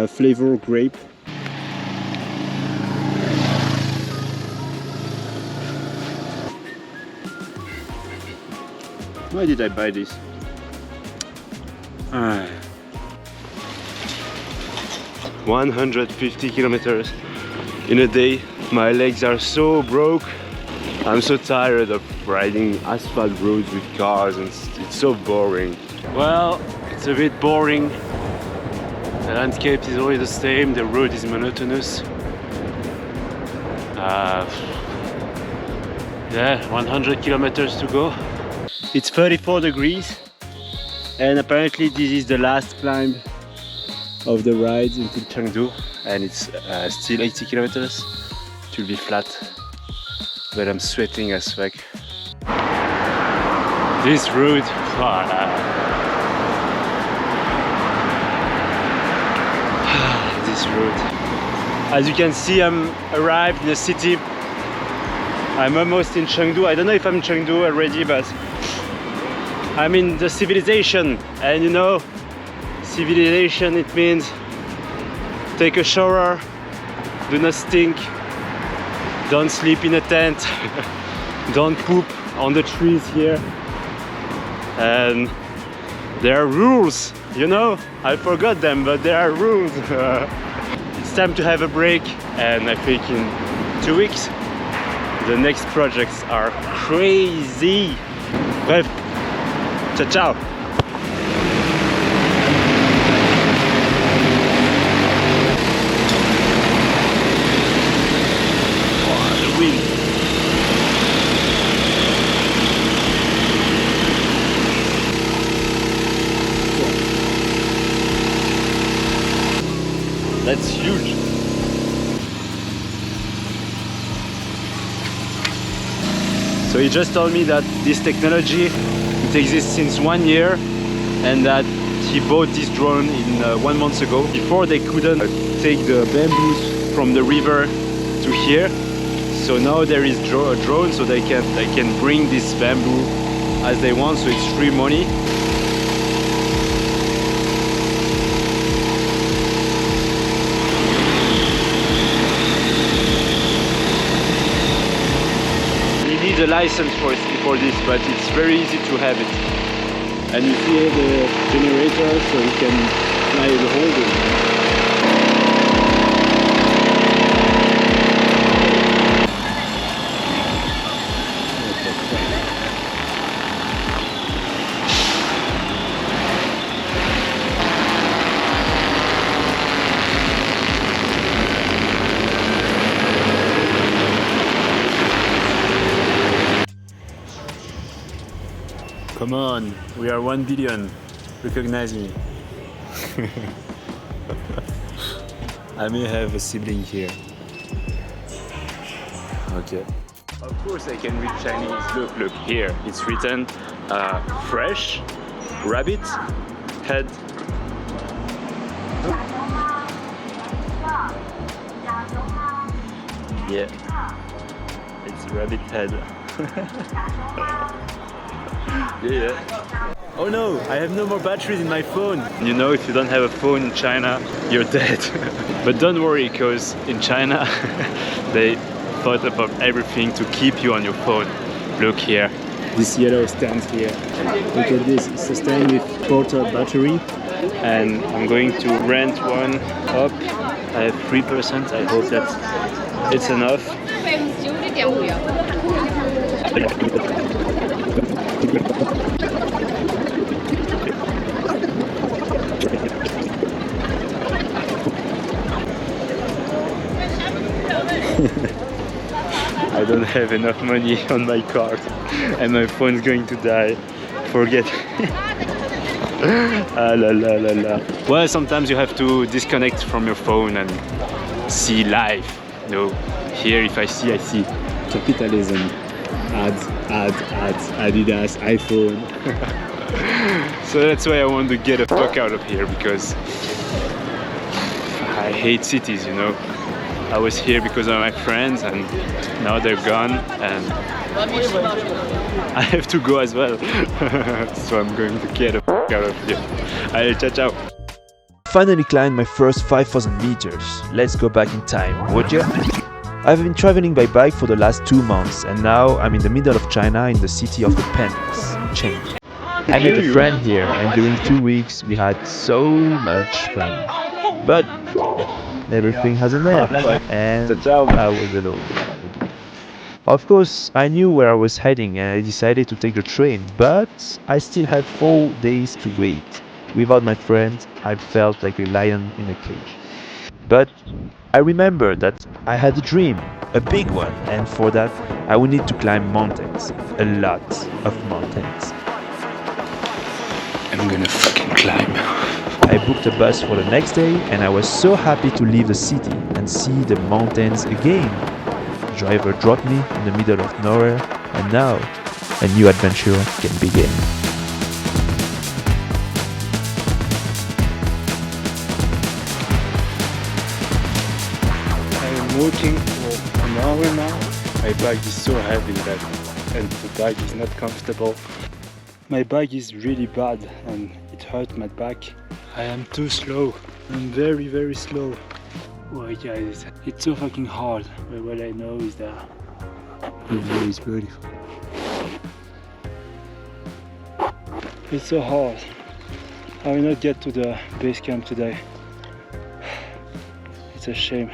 flavor grape. Why did I buy this? 150 kilometers in a day. My legs are so broke. I'm so tired of riding asphalt roads with cars, and it's so boring. Well, it's a bit boring. The landscape is always the same, the road is monotonous. Yeah, 100 kilometers to go. It's 34 degrees, and apparently this is the last climb of the ride into Chengdu, and it's still 80 kilometers. It will be flat, but I'm sweating as fuck. This route, this route. As you can see, I'm arrived in the city. I'm almost in Chengdu. I don't know if I'm in Chengdu already, but I'm in the civilization. And you know, civilization, it means take a shower, do not stink, don't sleep in a tent, don't poop on the trees here. And there are rules, you know, I forgot them, but there are rules. It's time to have a break, and I think in 2 weeks the next projects are crazy. Bref, ciao ciao. That's huge. So he just told me that this technology, it exists since 1 year, and that he bought this drone in 1 month ago. Before they couldn't take the bamboos from the river to here, so now there is a drone, so they can bring this bamboo as they want, so it's free money. A license for this, but it's very easy to have it. And you see the generator, so you can fly the whole day. Come on, we are 1 billion. Recognize me. I may have a sibling here. Okay. Of course I can read Chinese. Look here. It's written fresh rabbit head. Yeah, it's rabbit head. Yeah. Oh no, I have no more batteries in my phone. You know, if you don't have a phone in China, you're dead. But don't worry, because in China they thought about everything to keep you on your phone. Look here. This yellow stand here. Look at this, it's a stand with portable battery. And I'm going to rent one up. I have 3%, I hope that it's enough. I don't have enough money on my card and my phone's going to die. Forget. Ah, la, la, la, la. Well, sometimes you have to disconnect from your phone and see life. You know, here if I see capitalism, ads, Adidas, iPhone. So that's why I want to get the fuck out of here, because I hate cities, you know. I was here because of my friends and now they're gone and I have to go as well. So I'm going to get the fuck out of here. Allez, ciao ciao. Finally climbed my first 5,000 meters. Let's go back in time, would you? I've been traveling by bike for the last 2 months and now I'm in the middle of China in the city of the pennies, Chengdu. I met a friend here and during 2 weeks we had so much fun. But everything has an end and I was alone. Of course, I knew where I was heading and I decided to take the train, but I still had 4 days to wait. Without my friend, I felt like a lion in a cage. But I remembered that I had a dream, a big one, and for that I would need to climb mountains, a lot of mountains. I'm gonna fucking climb. I booked a bus for the next day and I was so happy to leave the city and see the mountains again. The driver dropped me in the middle of nowhere and now a new adventure can begin. I'm walking for an hour now. My bag is so heavy and the bag is not comfortable. My bag is really bad and it hurts my back. I am too slow. I'm very, very slow. Oh guys, it's so fucking hard. But what I know is that the view is beautiful. It's so hard. I will not get to the base camp today. It's a shame.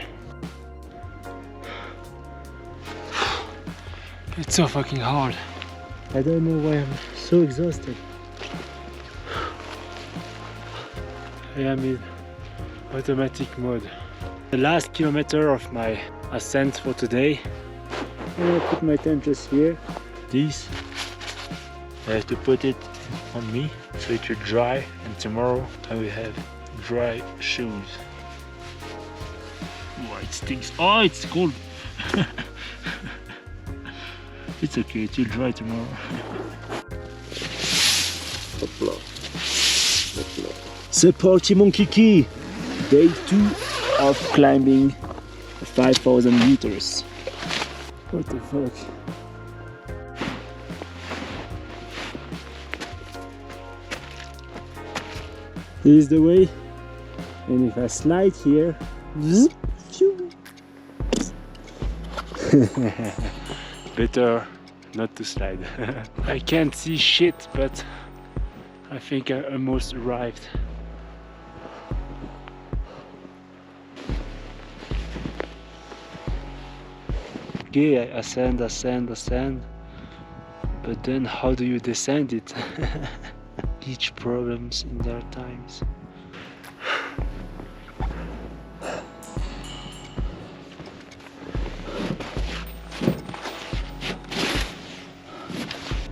It's so fucking hard. I don't know why I'm so exhausted. I am in automatic mode. The last kilometer of my ascent for today. I'm gonna put my tent just here. This, I have to put it on me so it will dry, and tomorrow I will have dry shoes. Oh, it stinks. Oh, it's cold. It's okay, it will dry tomorrow. C'est parti mon kiki! Day 2 of climbing 5,000 meters. What the fuck? This is the way, and if I slide here, better not to slide. I can't see shit, but I think I almost arrived. Okay, I ascend, but then how do you descend it? Each problems in their times.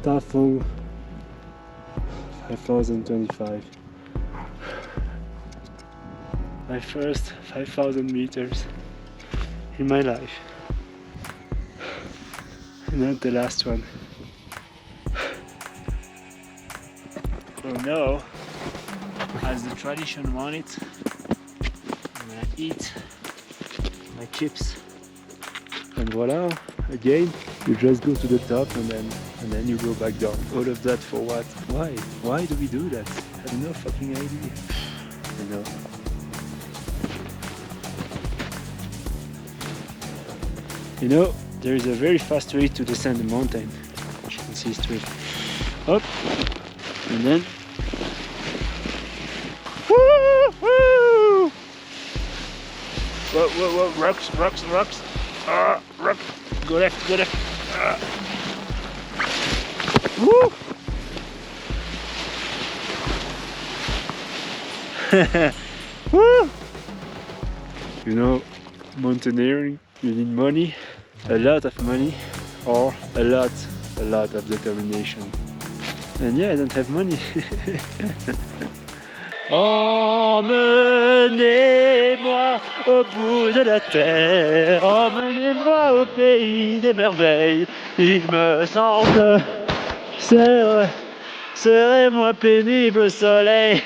Tafung 5025. My first 5,000 meters in my life. Not the last one. So now, as the tradition wants it, I'm gonna eat my chips. And voila, again, you just go to the top and then you go back down. All of that for what? Why? Why do we do that? I have no fucking idea. You know. You know, there is a very fast way to descend the mountain. You can see straight up and then woo! Whoa, whoa, whoa, rocks. Rock. Go left. Woo! Woo! You know, mountaineering, you need money, a lot of money, or a lot of determination. And yeah, I don't have money. Emmenez-moi au bout de la terre, emmenez-moi au pays des merveilles. Il me semble, serait moins pénible au soleil.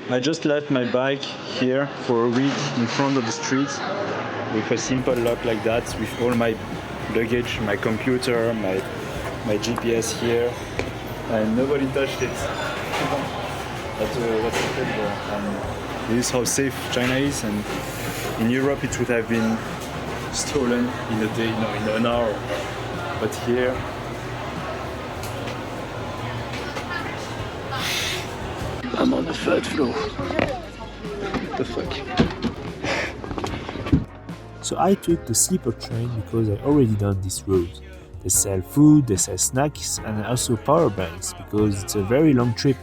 I just left my bike here for a week in front of the street with a simple lock like that, with all my luggage, my computer, my GPS here, and nobody touched it. That's incredible. This is how safe China is, and in Europe it would have been stolen in a day, no, in an hour. But here, I'm on the third floor. What the fuck? So I took the sleeper train because I already done this route. They sell food, they sell snacks, and also power banks because it's a very long trip.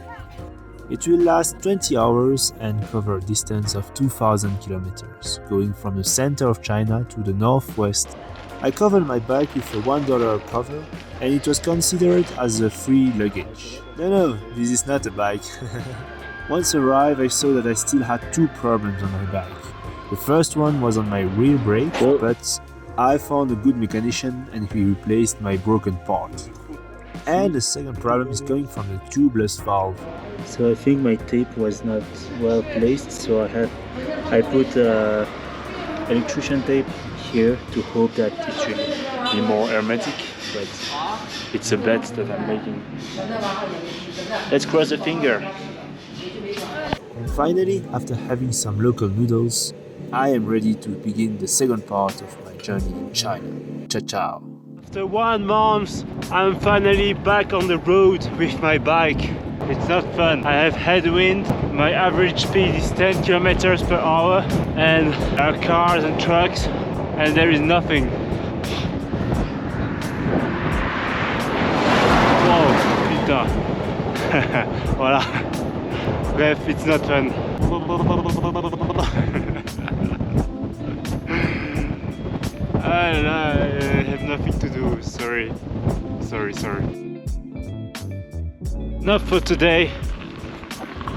It will last 20 hours and cover a distance of 2,000 kilometers, going from the center of China to the northwest. I covered my bike with a $1 cover, and it was considered as a free luggage. No, this is not a bike. Once arrived, I saw that I still had two problems on my bike. The first one was on my rear brake, but I found a good mechanician and he replaced my broken part. And the second problem is coming from the tubeless valve. So I think my tape was not well placed, so I put electrician tape here to hope that it should be more hermetic, but it's a bet that I'm making. Let's cross the finger. And finally, after having some local noodles, I am ready to begin the second part of my journey in China. Ciao. After 1 month, I'm finally back on the road with my bike. It's not fun. I have headwind, my average speed is 10 kilometers per hour, and there are cars and trucks, and there is nothing. Wow, putain. Voilà. Bref, it's not fun. I have nothing to do, sorry. Enough for today.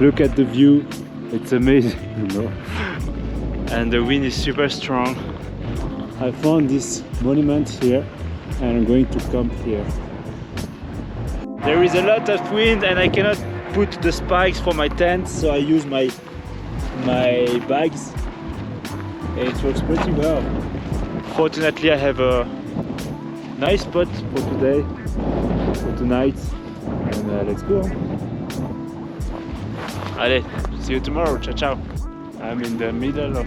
Look at the view, it's amazing, you know. And the wind is super strong. I found this monument here and I'm going to camp here. There is a lot of wind and I cannot put the spikes for my tent, so I use my bags. And it works pretty well. Fortunately, I have a nice spot for today, for tonight, and let's go. Allez, see you tomorrow. Ciao. I'm in the middle of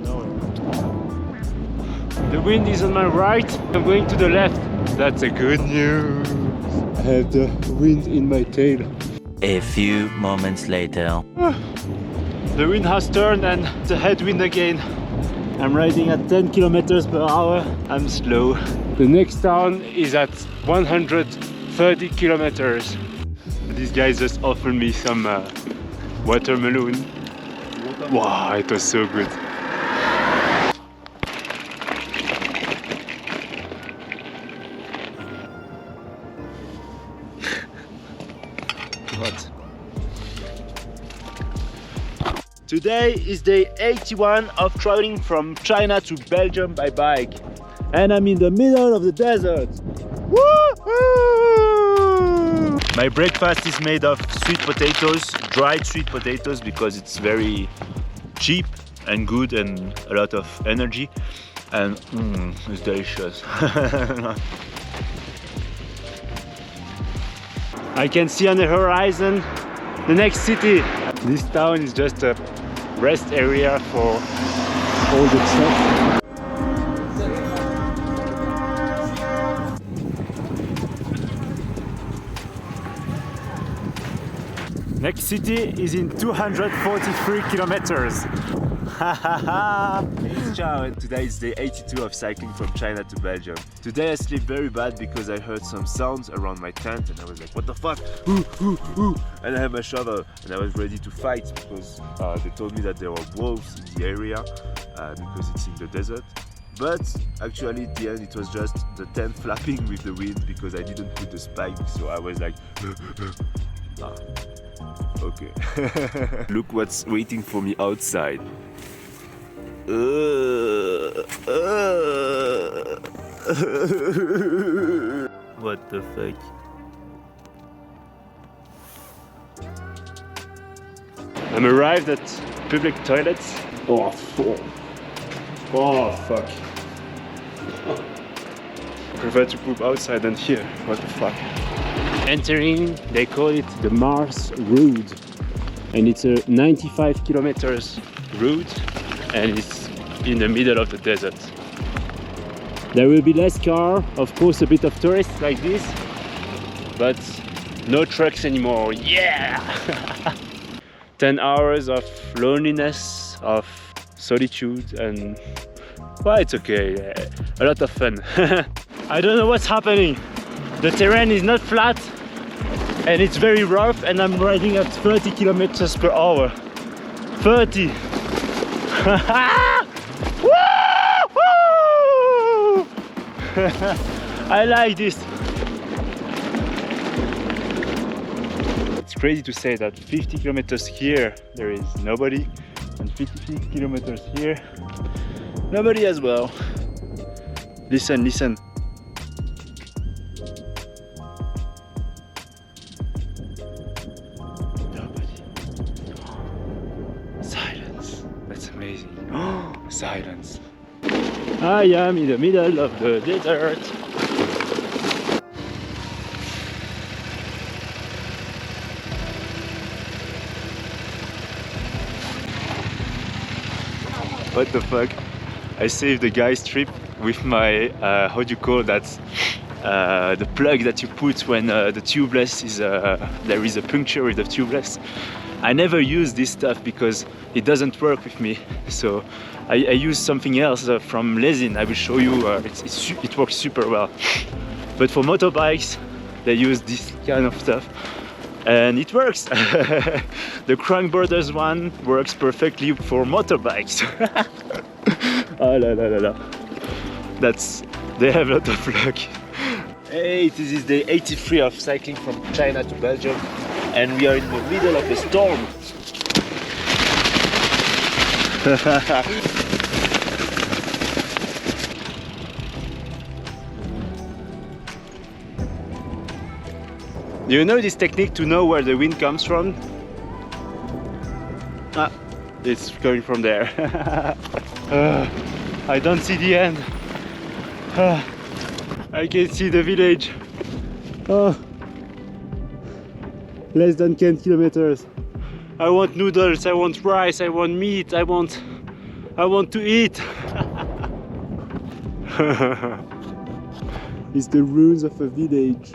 nowhere. The wind is on my right. I'm going to the left. That's a good news. I have the wind in my tail. A few moments later. The wind has turned and the headwind again. I'm riding at 10 kilometers per hour. I'm slow. The next town is at 130 kilometers. These guys just offered me some watermelon. Wow, it was so good. hot. Today is day 81 of traveling from China to Belgium by bike. And I'm in the middle of the desert. Woo-hoo! My breakfast is made of sweet potatoes, dried sweet potatoes, because it's very cheap and good and a lot of energy. And it's delicious. I can see on the horizon the next city. This town is just a rest area for all the trucks. Next city is in 243 kilometers. Ciao, and today is day 82 of cycling from China to Belgium. Today I sleep very bad because I heard some sounds around my tent and I was like, what the fuck? Ooh, ooh, ooh. And I had my shovel and I was ready to fight because they told me that there were wolves in the area because it's in the desert. But actually at the end it was just the tent flapping with the wind because I didn't put the spike, so I was like okay. Look what's waiting for me outside. What the fuck? I'm arrived at public toilets. Oh fuck. I prefer to poop outside than here. What the fuck? Entering, they call it the Mars Route, and it's a 95 kilometers route, and it's in the middle of the desert. There will be less car, of course, a bit of tourists like this, but no trucks anymore. Yeah! 10 hours of loneliness, of solitude, and well, it's okay. A lot of fun. I don't know what's happening. The terrain is not flat and it's very rough, and I'm riding at 30 kilometers per hour. 30! Woo-hoo! I like this. It's crazy to say that 50 kilometers here there is nobody, and 50 kilometers here nobody as well. Listen, listen. Silence. That's amazing. Oh, silence. I am in the middle of the desert. What the fuck? I saved the guy's trip with my, how do you call that? The plug that you put when the tubeless is, there is a puncture with the tubeless. I never use this stuff because it doesn't work with me. So I use something else from Lesin. I will show you, it works super well. But for motorbikes, they use this kind of stuff. And it works. The Crank Brothers one works perfectly for motorbikes. Oh, la, la, la, la. They have a lot of luck. Hey, this is day 83 of cycling from China to Belgium, and we are in the middle of a storm. Do you know this technique to know where the wind comes from? Ah, it's coming from there. I don't see the end. I can see the village. Less than 10 kilometers. I want noodles, I want rice, I want meat, I want to eat. It's the ruins of a village.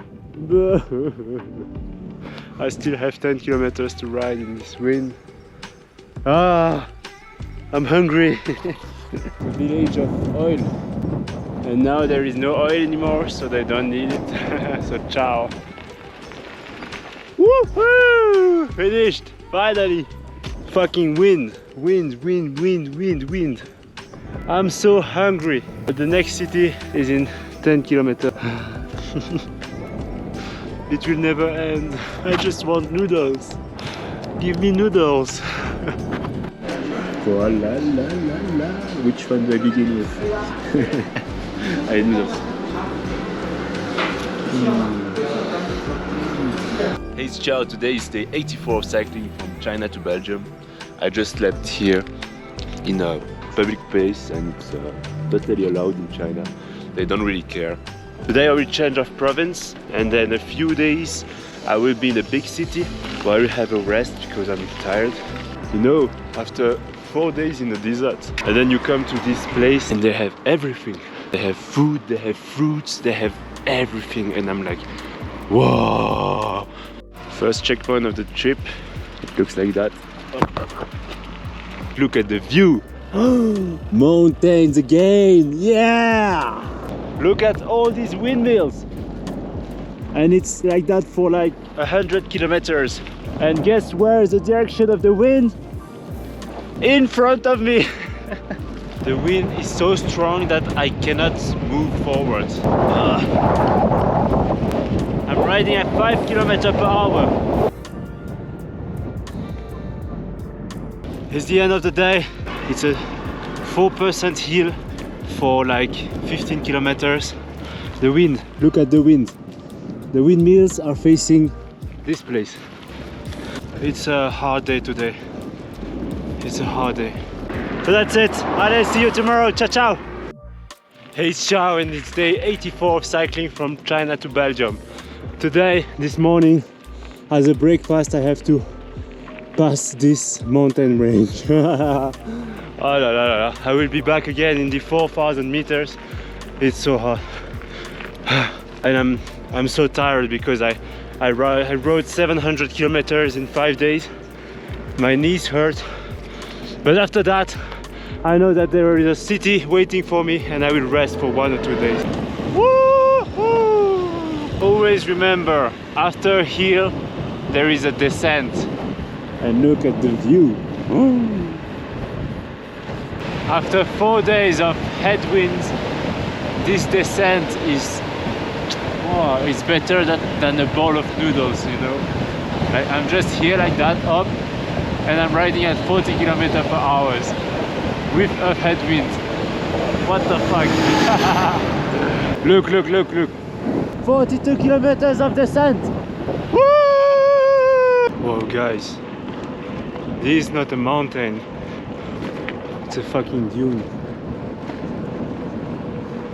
I still have 10 kilometers to ride in this wind. I'm hungry. The village of oil. And now there is no oil anymore, so they don't need it. So ciao. Woohoo! Finished! Finally! Fucking wind. Wind, wind, wind, wind, wind. I'm so hungry. But the next city is in 10 kilometers. It will never end. I just want noodles. Give me noodles. Oh la la la la. Which one do I begin with? I noodles. Hey, it's Ciao. Today is day 84 of cycling from China to Belgium. I just slept here in a public place and it's totally allowed in China. They don't really care. Today I will change of province and then a few days I will be in a big city where I will have a rest because I'm tired. You know, after 4 days in the desert and then you come to this place and they have everything. They have food, they have fruits, they have everything and I'm like, whoa! First checkpoint of the trip, it looks like that. Look at the view! Mountains again! Yeah! Look at all these windmills! And it's like that for like 100 kilometers. And guess where is the direction of the wind? In front of me! The wind is so strong that I cannot move forward. I'm riding at 5 kilometers per hour. It's the end of the day. It's a 4% hill for like 15 kilometers. The wind, look at the wind. The windmills are facing this place. It's a hard day today. It's a hard day. So that's it. I'll see you tomorrow. Ciao, ciao. Hey, it's Ciao and it's day 84 of cycling from China to Belgium. Today, this morning, as a breakfast, I have to pass this mountain range. Oh, la, la, la. I will be back again in the 4,000 meters. It's so hot. And I'm so tired because I rode 700 kilometers in 5 days. My knees hurt. But after that, I know that there is a city waiting for me and I will rest for 1 or 2 days. Woo-hoo! Always remember, after a hill, there is a descent. And look at the view. After 4 days of headwinds, this descent is it's better than a bowl of noodles, you know. I'm just here like that, up, and I'm riding at 40 kilometers per hour with a headwind. What the fuck? Look, look, look, look. 42 kilometers of descent. Woo! Whoa, guys. This is not a mountain. It's a fucking dune.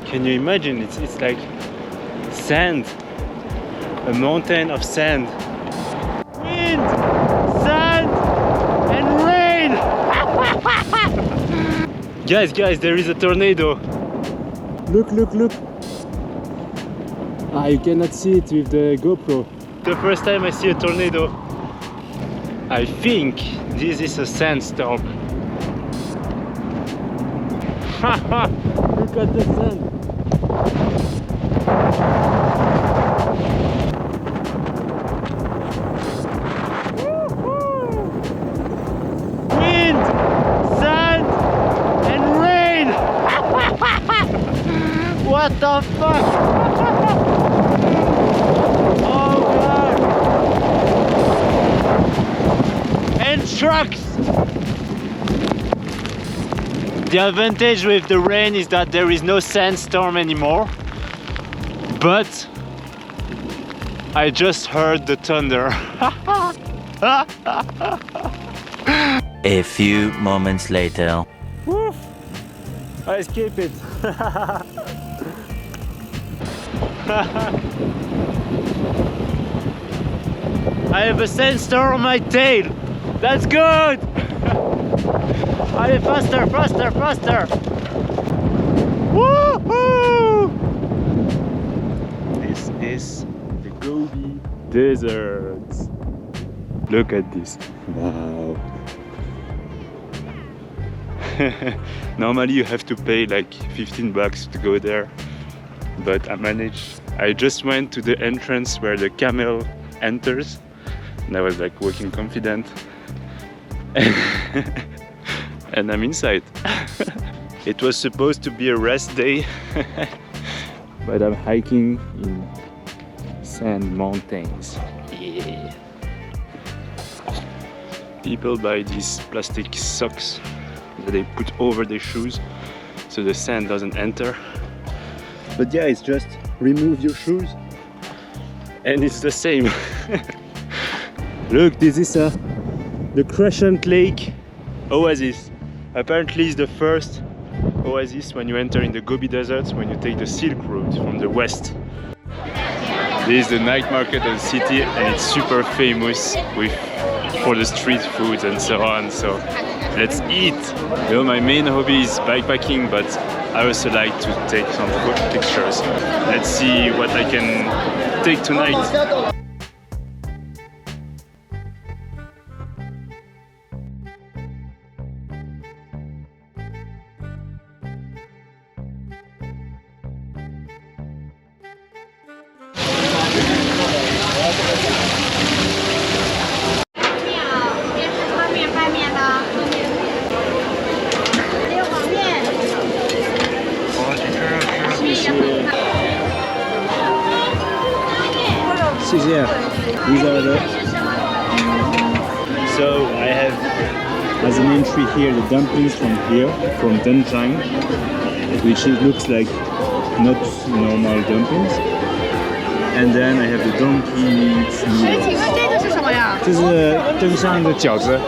Can you imagine? It's like sand. A mountain of sand. Wind, sand, and rain. Guys, there is a tornado. Look, look, look. You cannot see it with the GoPro. The first time I see a tornado, I think this is a sandstorm. Look at the sand. Wind, sand, and rain. What the fuck? Oh god. And trucks. The advantage with the rain is that there is no sandstorm anymore. But I just heard the thunder. A few moments later. Woof. I escaped it. I have a sandstorm on my tail. That's good. Allez, faster, faster, faster. Woohoo! This is the Gobi Desert. Look at this. Wow. Normally you have to pay like $15 to go there, but I managed. I just went to the entrance where the camel enters and I was like walking confident and I'm inside. It was supposed to be a rest day but I'm hiking in sand mountains. Yeah. People buy these plastic socks that they put over their shoes so the sand doesn't enter. But yeah, it's just remove your shoes and it's the same. Look, this is the Crescent Lake Oasis. Apparently it's the first oasis when you enter in the Gobi Desert, when you take the Silk Road from the west. This is the night market of the city and it's super famous for the street foods and so on. So let's eat. You know, my main hobby is bikepacking, but I also like to take some pictures. Let's see what I can take tonight. These are the... So I have as an entry here the dumplings from here, from Dunjang, which it looks like not normal dumplings. And then I have the donkey meat noodles. 这是灯箱的饺子，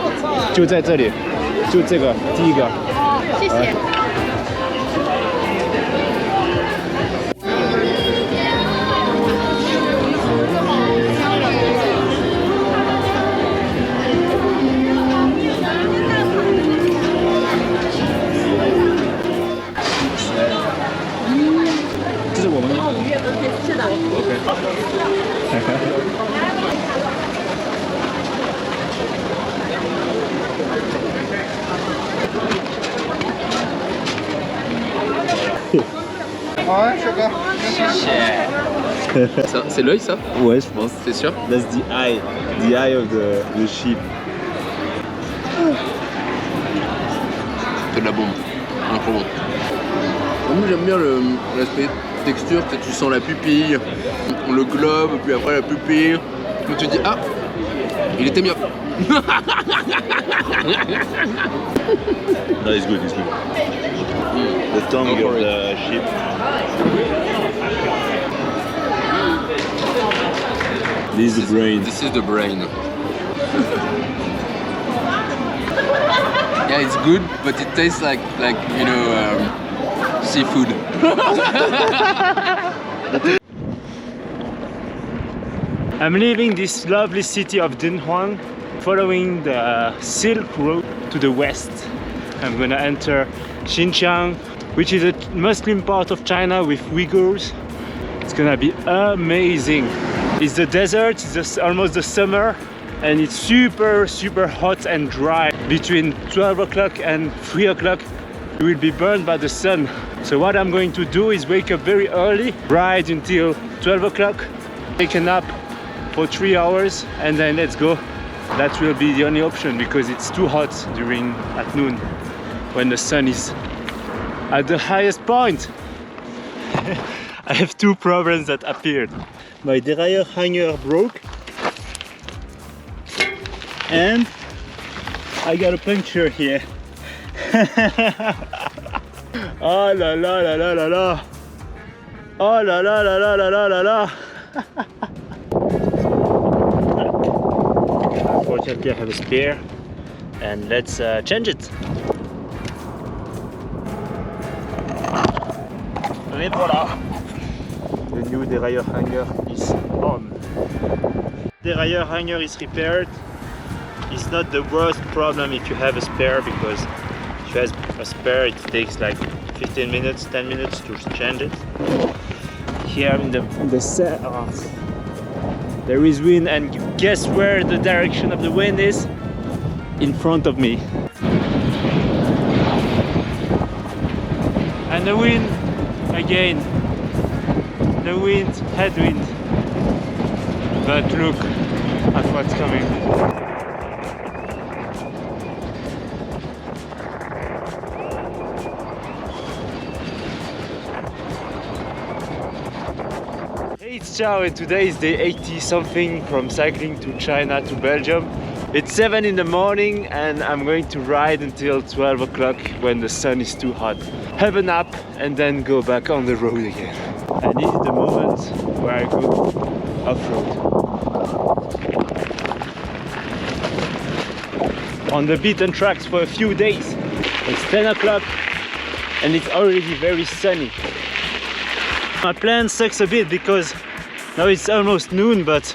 就在这里，就这个第一个。谢谢。这是我们的。是的。C'est l'œil ça? Ouais, je pense. C'est sûr? That's the eye of the sheep. C'est de la bombe. Un trop bon. Moi j'aime bien l'aspect texture, tu sens la pupille, le globe, puis après la pupille. Donc tu te dis ah, il était mieux. No, it's good, it's good. The tongue of the sheep. This is the brain. This is the brain. Yeah, it's good, but it tastes like you know, seafood. I'm leaving this lovely city of Dunhuang, following the Silk Road to the west. I'm gonna enter Xinjiang, which is a Muslim part of China with Uyghurs. It's gonna be amazing. It's the desert, it's almost the summer, and it's super hot and dry. Between 12 o'clock and 3 o'clock, you will be burned by the sun. So what I'm going to do is wake up very early, ride until 12 o'clock, take a nap for 3 hours, and then let's go. That will be the only option because it's too hot at noon when the sun is at the highest point. I have two problems that appeared. My derailleur hanger broke and I got a puncture here. Oh la la la la la la. Oh la la la la la la la la. Unfortunately I have a spare and let's change it. Et voilà. The new derailleur hanger is on. Derailleur hanger is repaired. It's not the worst problem if you have a spare, because if you have a spare it takes like 15 minutes, 10 minutes to change it. Here in the set, there is wind, and guess where the direction of the wind is? In front of me. And the wind again. The wind, headwind. But look at what's coming. It's it's Ciao, and today is day 80 something from cycling to China to Belgium. It's 7 in the morning and I'm going to ride until 12 o'clock when the sun is too hot. Have a nap and then go back on the road again. And this is the moment where I go off-road. On the beaten tracks for a few days. It's 10 o'clock and it's already very sunny. My plan sucks a bit because now it's almost noon, but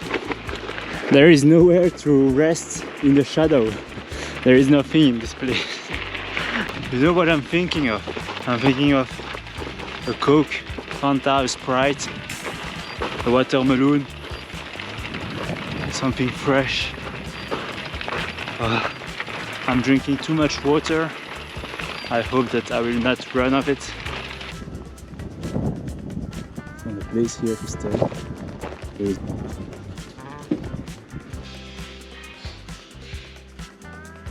there is nowhere to rest in the shadow. There is nothing in this place. You know what I'm thinking of? I'm thinking of a Coke, Fanta, a Sprite, a watermelon, something fresh. I'm drinking too much water. I hope that I will not run of it. And a place here to stay.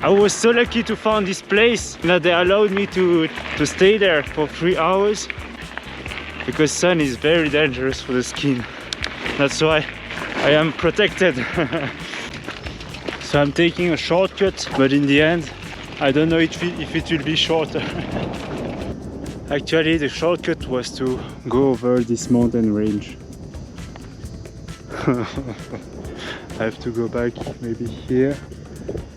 I was so lucky to find this place that they allowed me to stay there for 3 hours because sun is very dangerous for the skin. That's why I am protected. So I'm taking a shortcut, but in the end I don't know if it will be shorter. Actually, the shortcut was to go over this mountain range. I have to go back maybe here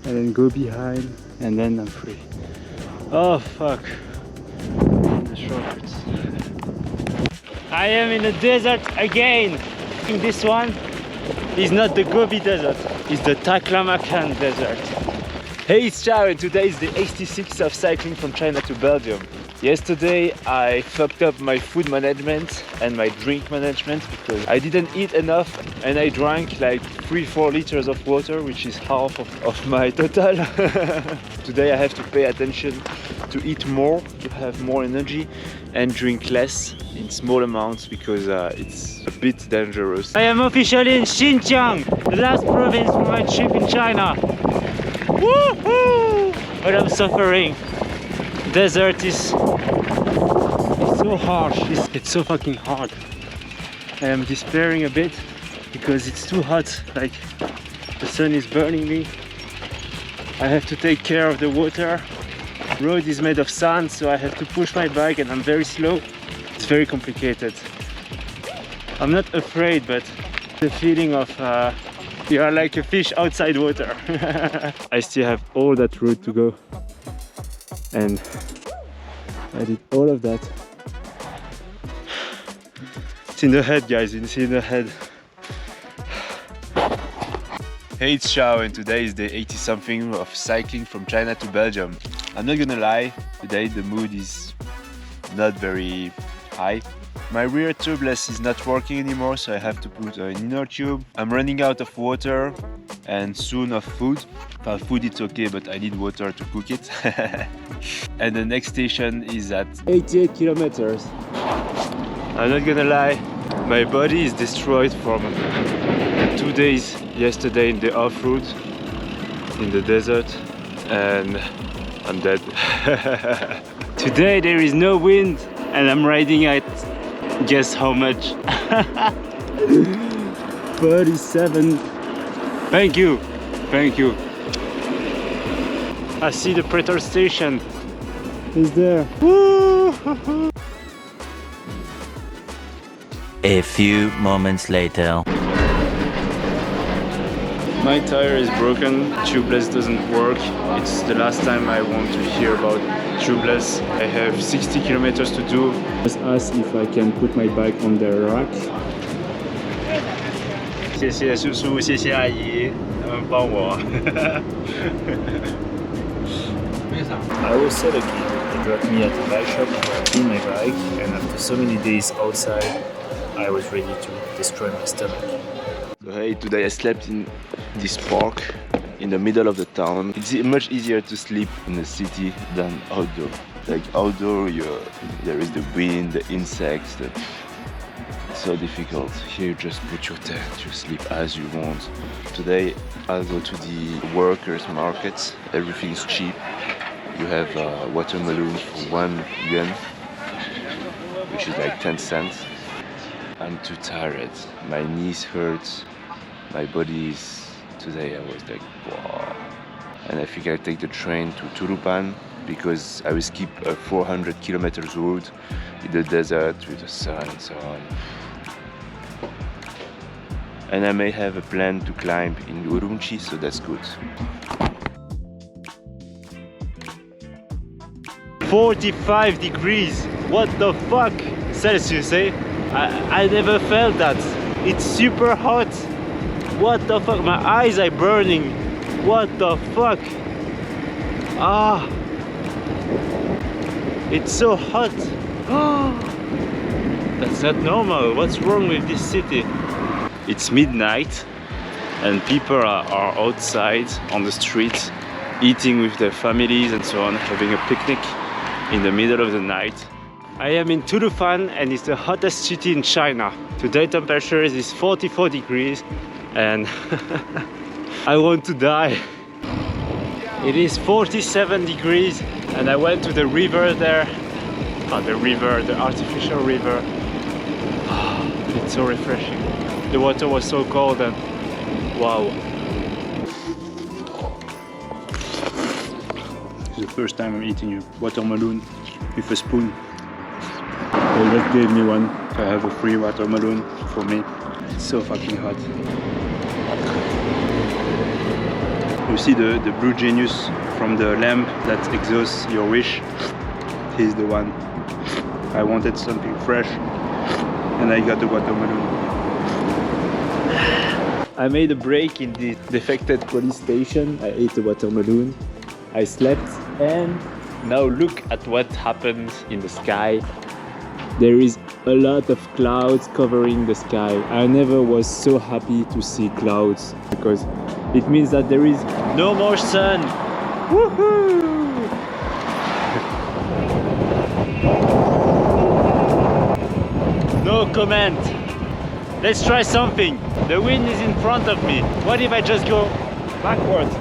and then go behind and then I'm free. Oh fuck, the shortcuts. I am in the desert again. This one is not the Gobi Desert, it's the Taklamakan Desert. Hey, it's Ciao, and today is the 86th of cycling from China to Belgium. Yesterday I fucked up my food management and my drink management because I didn't eat enough and I drank like 3-4 liters of water, which is half of my total. Today I have to pay attention to eat more, to have more energy and drink less in small amounts because it's a bit dangerous. I am officially in Xinjiang, the last province from my trip in China. Woohoo! But I'm suffering. Desert is so harsh, it's so fucking hard. I am despairing a bit because it's too hot, like the sun is burning me. I have to take care of the water. Road is made of sand, so I have to push my bike and I'm very slow. It's very complicated. I'm not afraid, but the feeling of you are like a fish outside water. I still have all that road to go. And I did all of that. It's in the head, guys, it's in the head. Hey, it's Ciao, and today is the 80 something of cycling from China to Belgium. I'm not gonna lie, today the mood is not very high. My rear tubeless is not working anymore, so I have to put an inner tube. I'm running out of water and soon of food. Well, food it's okay, but I need water to cook it. And the next station is at 88 kilometers. I'm not gonna lie, my body is destroyed from the 2 days yesterday in the off-road, in the desert, and I'm dead. Today there is no wind and I'm riding at, guess how much? 37. Thank you, thank you. I see the petrol station is there. Woo! A few moments later. My tire is broken, tubeless doesn't work. It's the last time I want to hear about tubeless. I have 60 kilometers to do. Just ask if I can put my bike on the rack. 谢谢叔叔，谢谢阿姨，他们帮我。I was so lucky. They dropped me at the bike shop where I cleaned my bike, and after so many days outside, I was ready to destroy my stomach. So hey, today I slept in this park in the middle of the town. It's much easier to sleep in the city than outdoor. Like outdoor, there is the wind, the insects, it's so difficult. Here you just put your tent, you sleep as you want. Today I'll go to the workers' markets. Everything's cheap. You have watermelon for 1 yuan, which is like 10 cents. I'm too tired. My knees hurt. My body is... Today I was like, wow. And I think I'll take the train to Turupan because I will skip a 400 kilometers route in the desert with the sun and so on. And I may have a plan to climb in Urumqi, so that's good. 45 degrees, what the fuck? Celsius, eh? I never felt that. It's super hot. What the fuck? My eyes are burning. What the fuck? Ah, it's so hot. That's not normal. What's wrong with this city? It's midnight and people are outside on the streets eating with their families and so on, having a picnic in the middle of the night. I am in Turfan and it's the hottest city in China. Today temperature is 44 degrees and I want to die. It is 47 degrees and I went to the river there. Not the river, the artificial river. It's so refreshing. The water was so cold and wow. It's the first time I'm eating a watermelon with a spoon. They just gave me one, so I have a free watermelon for me. It's so fucking hot. You see the blue genius from the lamp that exhausts your wish? He's the one. I wanted something fresh and I got the watermelon. I made a break in the defected police station. I ate a watermelon. I slept and now look at what happened in the sky. There is a lot of clouds covering the sky. I never was so happy to see clouds because it means that there is no more sun. Woohoo! No comment. Let's try something. The wind is in front of me. What if I just go backwards?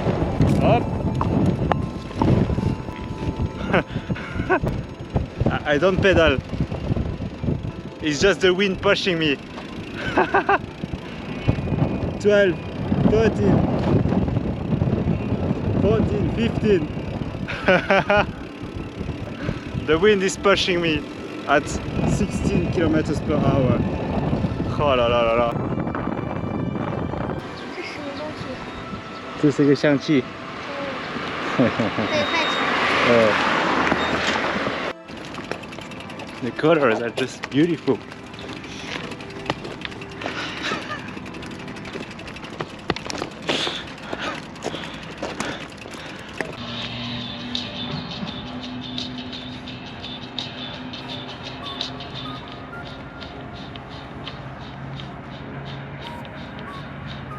Up. I don't pedal. It's just the wind pushing me. 12, 13, 14, 15. The wind is pushing me at 16 kilometers per hour. Oh la la la la. 这是个相机。这也太长。The colors are just beautiful.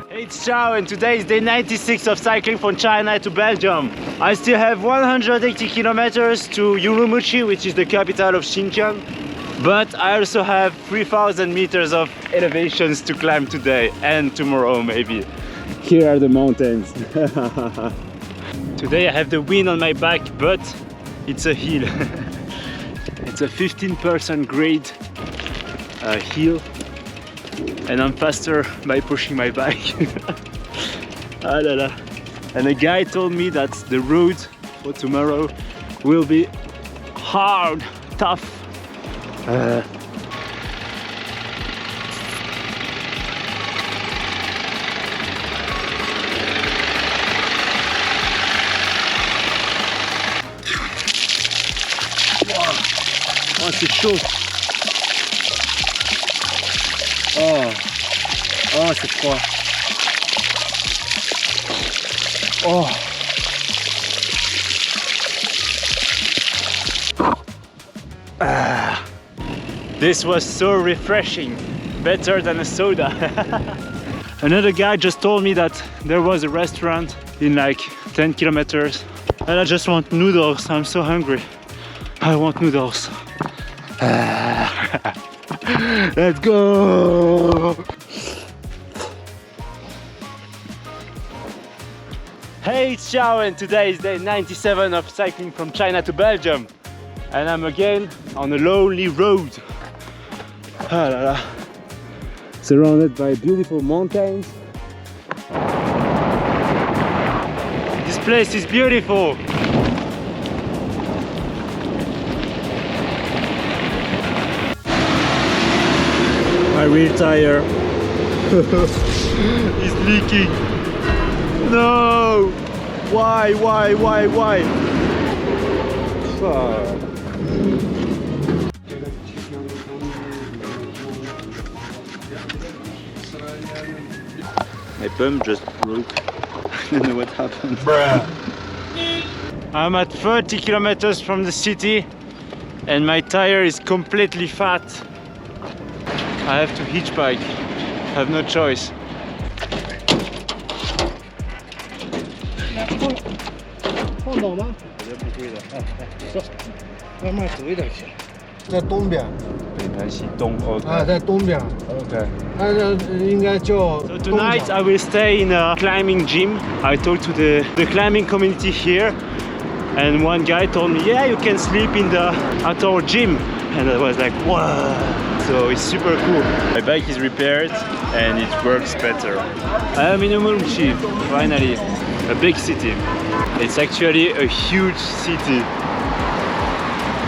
Hey, it's Chao and today is day 96 of cycling from China to Belgium. I still have 180 kilometers to Urumqi, which is the capital of Xinjiang. But I also have 3,000 meters of elevations to climb today and tomorrow maybe. Here are the mountains. Today I have the wind on my back, but it's a hill. It's a 15% grade hill. And I'm faster by pushing my bike. Ah la la. And a guy told me that the road for tomorrow will be hard, tough. Wow. Oh, c'est chaud. Oh, c'est froid. Oh. Ah. This was so refreshing. Better than a soda. Another guy just told me that there was a restaurant in like 10 kilometers. And I just want noodles. I'm so hungry. I want noodles. Let's go! Hey, it's Chao and today is day 97 of cycling from China to Belgium. And I'm again on a lonely road. Ah la la. surrounded by beautiful mountains. This place is beautiful. My rear tire is leaking. No! Why? Fuck. My pump just broke. I don't know what happened. I'm at 30 kilometers from the city and my tire is completely fat. I have to hitchbike. I have no choice. 放倒吗？我觉得不会的。走，慢慢走一点去。在东边。北南西东 OK。啊，在东边。OK。应该叫。So tonight I will stay in a climbing gym. I talked to the climbing community here, and one guy told me, yeah, you can sleep at our gym, and I was like, wow. So it's super cool. My bike is repaired and it works better. I am in Urumqi, finally, a big city. It's actually a huge city.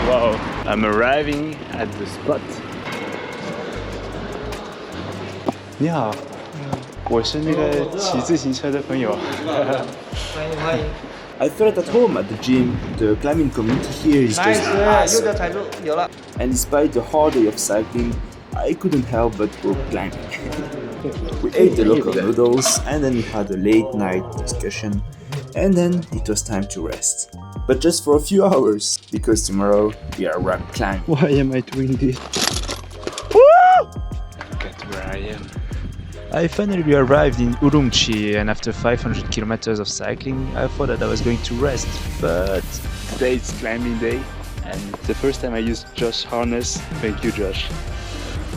Wow, I'm arriving at the spot. 你好，我是那个骑自行车的朋友。欢迎欢迎。 I felt at home at the gym. The climbing community here is just awesome. And despite the hard day of cycling, I couldn't help but go climbing. We ate the local noodles and then we had a late night discussion and then it was time to rest. But just for a few hours, because tomorrow we are rock climbing. Why am I doing this? Look at where I am. I finally arrived in Urumqi and after 500 kilometers of cycling, I thought that I was going to rest, but Today it's climbing day and the first time I used Josh's harness. Thank you, Josh.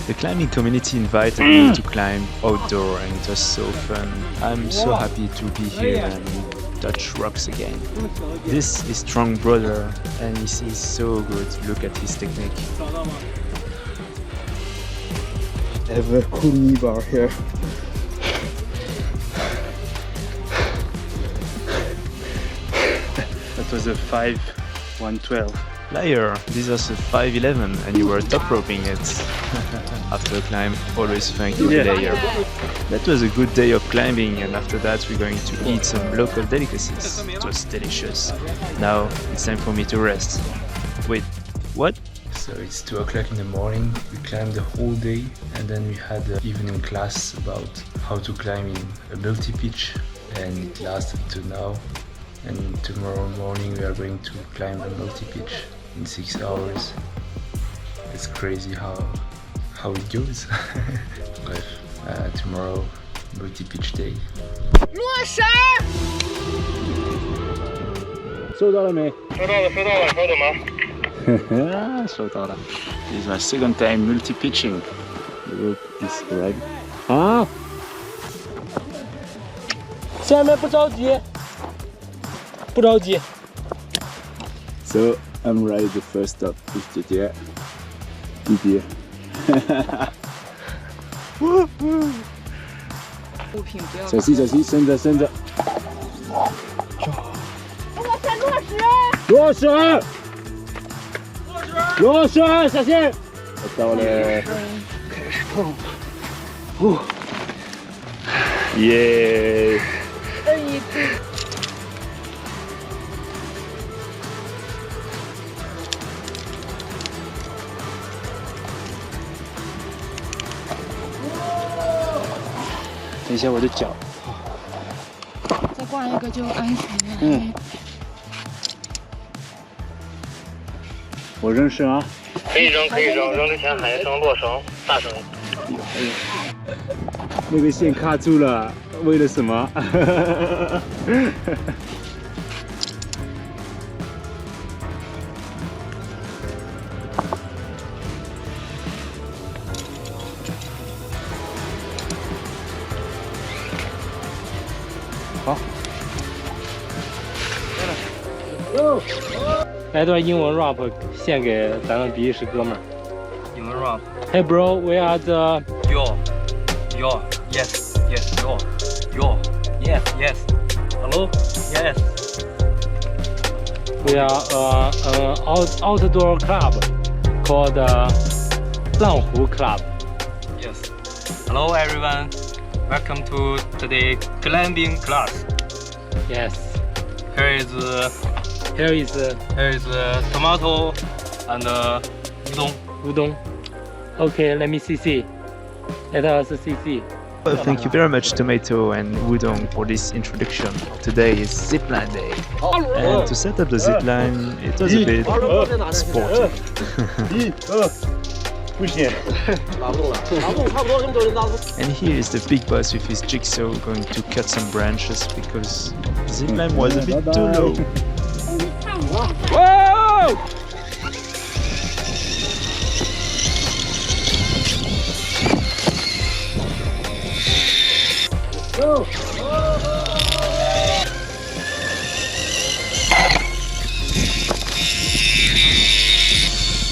the climbing community invited me to climb outdoor and it was so fun. I'm so happy to be here and touch rocks again. This is Strong Brother and he is so good. Look at his technique. I have a cool knee bar here. That was a 5-1-12. Liar, this was a 5'11" and you were top roping it. After a climb, always thank you, Liar. That was a good day of climbing and after that we're going to eat some local delicacies. It was delicious. Now it's time for me to rest. Wait, what? So it's 2 o'clock in the morning, we climbed the whole day and then we had an evening class about how to climb in a multi-pitch and it lasted to now. And tomorrow morning we are going to climb a multi-pitch in 6 hours. It's crazy how it goes. Bref, tomorrow multi-pitch day. 落山！收到了没？收到了，稍等吧。收到了. This is my second time multi-pitching. The rope is arrived. 啊！下面不着急，不着急。 So I'm right at the first stop with Didier. Didier. 物品不要。小心，伸着。落石，小心！我到了。开始痛。耶！等一下我的脚。再挂一个就安全了。我扔绳啊！可以扔，扔之前喊一声落绳，大声。那个线卡住了，为了什么？好。来段英文 rap 献给咱们比利时哥们儿。英文 rap。Hey bro, we are the Yo. Yes. Yes. Yo. Yo. Yes. Yes. Hello. Yes. We are an outdoor club called Langhu Club. Yes. Hello everyone. Welcome to today's climbing class. Yes. Here is tomato and udon. Okay, let me see. Let us see. Well, thank you very much, Tomato and Wudong, for this introduction. Today is zipline day. And to set up the zipline, it was a bit sporty. And here is the big boss with his jigsaw going to cut some branches because the zipline was a bit too low. Whoa! Go!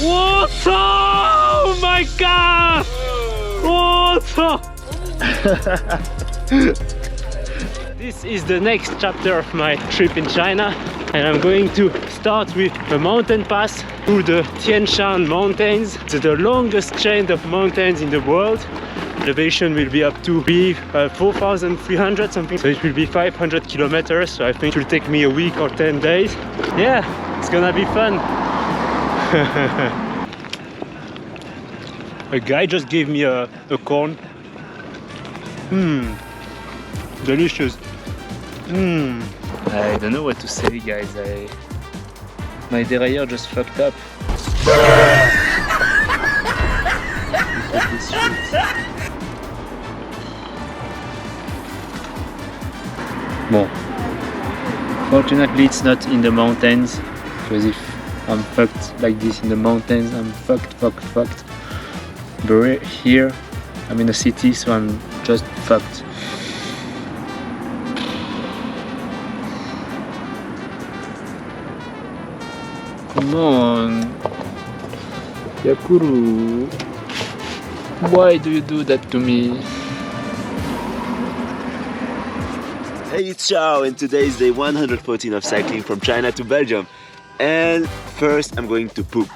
What? Oh my god! What? This is the next chapter of my trip in China, and I'm going to start with a mountain pass through the Tian Shan Mountains. It's the longest chain of mountains in the world. Elevation will be up to 4,300 something, so it will be 500 kilometers. So I think it will take me a week or 10 days. Yeah, it's gonna be fun. A guy just gave me a corn. Delicious. I don't know what to say, guys. My derailleur just fucked up. Bon. Fortunately, it's not in the mountains, because if I'm fucked like this in the mountains, I'm fucked. But here, I'm in a city, so I'm just fucked. Come on, Yakuru. Why do you do that to me? Hey, it's Chao, and today is day 114 of cycling from China to Belgium. And first, I'm going to poop.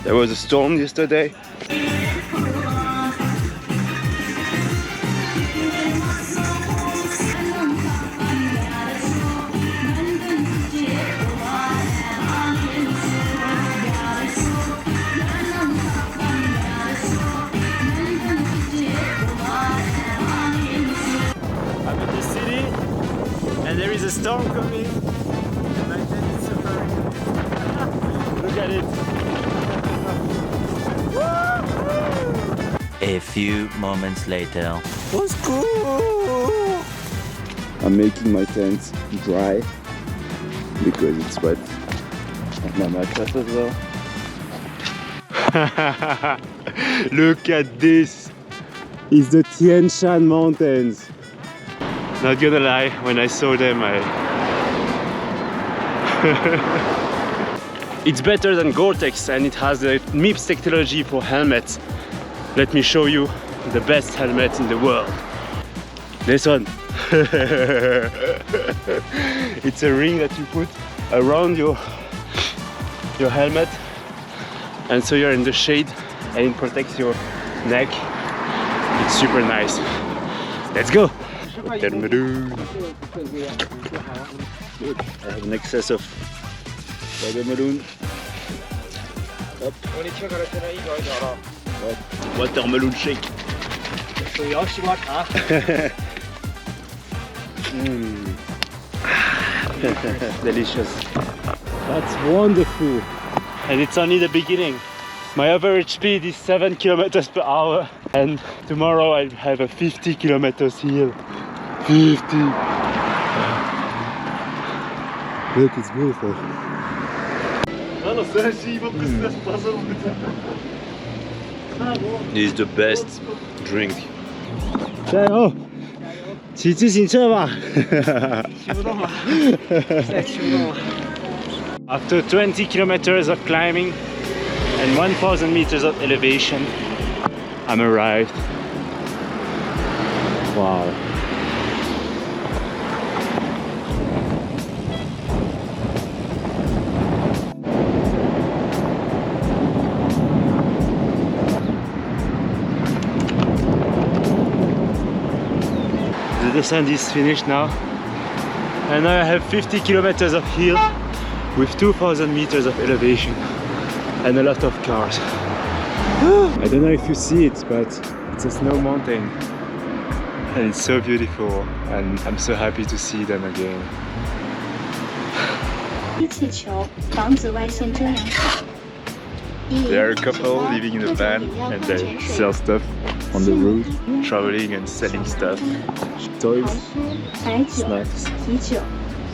There was a storm yesterday. I'm in the city and there is a storm coming and my tent is suffering. Look at it. A few moments later. What's cool? I'm making my tent dry because it's wet. And my mattress as well. Look at this. It's the Tian Shan Mountains. Not gonna lie, when I saw them, It's better than Gore-Tex and it has the MIPS technology for helmets. Let me show you the best helmet in the world. This one. It's a ring that you put around your helmet, and so you're in the shade and it protects your neck. It's super nice. Let's go. I have an excess of watermelon. Up. Watermelon shake. Delicious. That's wonderful. And it's only the beginning. My average speed is 7 kilometers per hour, and tomorrow I have a 50 kilometers hill. 50. Look, it's beautiful. This is the best drink. 加油！骑自行车吧。After 20 kilometers of climbing, and 1,000 meters of elevation. I'm arrived. Wow. The descent is finished now, and now I have 50 kilometers of hill with 2,000 meters of elevation and a lot of cars. I don't know if you see it, but it's a snow mountain and it's so beautiful, and I'm so happy to see them again. 气球防紫外线遮阳伞。 There are a couple living in a van and they sell stuff on the road, traveling and selling stuff. Toys, 白酒、 snacks, 啤酒、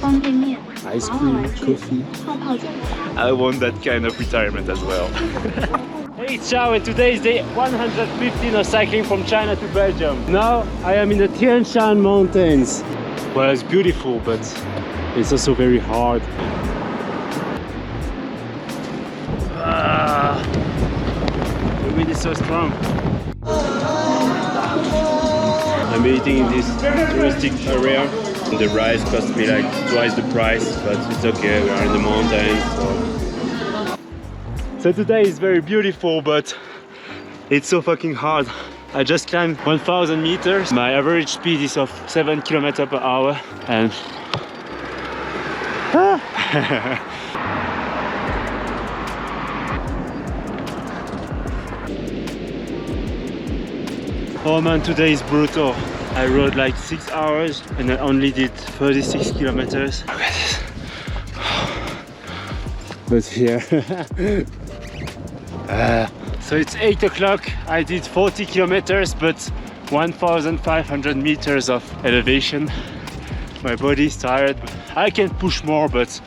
方便面、 ice 娃娃 cream, 玩具、 coffee. 泡泡酒。 I want that kind of retirement as well. Hey, ciao, and today is day 115 of cycling from China to Belgium. Now I am in the Tian Shan Mountains. Well, it's beautiful, but it's also very hard. The wind is so strong. I'm eating in this touristic area. The rice cost me like twice the price, but it's okay, we are in the mountains. So today is very beautiful, but it's so fucking hard. I just climbed 1,000 meters. My average speed is of 7 km per hour, and oh man, today is brutal. I rode like 6 hours and I only did 36 kilometers. Look at this. But here. So it's 8 o'clock. I did 40 kilometers, but 1,500 meters of elevation. My body is tired. I can push more, but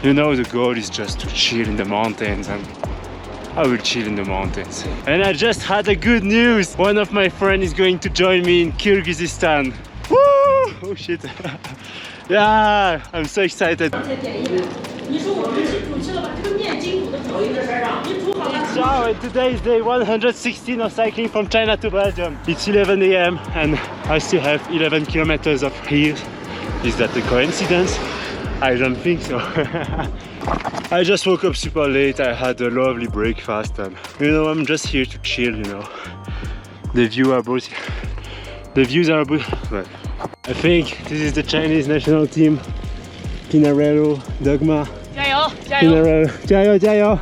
you know, the goal is just to chill in the mountains, and I will chill in the mountains. And I just had a good news. One of my friends is going to join me in Kyrgyzstan. Woo! Oh shit. Yeah, I'm so excited. Ciao, and today is day 116 of cycling from China to Belgium. It's 11 AM and I still have 11 kilometers of hill. Is that a coincidence? I don't think so. I just woke up super late. I had a lovely breakfast, and you know, I'm just here to chill, you know. The views are but I think this is the Chinese national team. Pinarello, Dogma. 加油! Pinarello, 加油! 加油!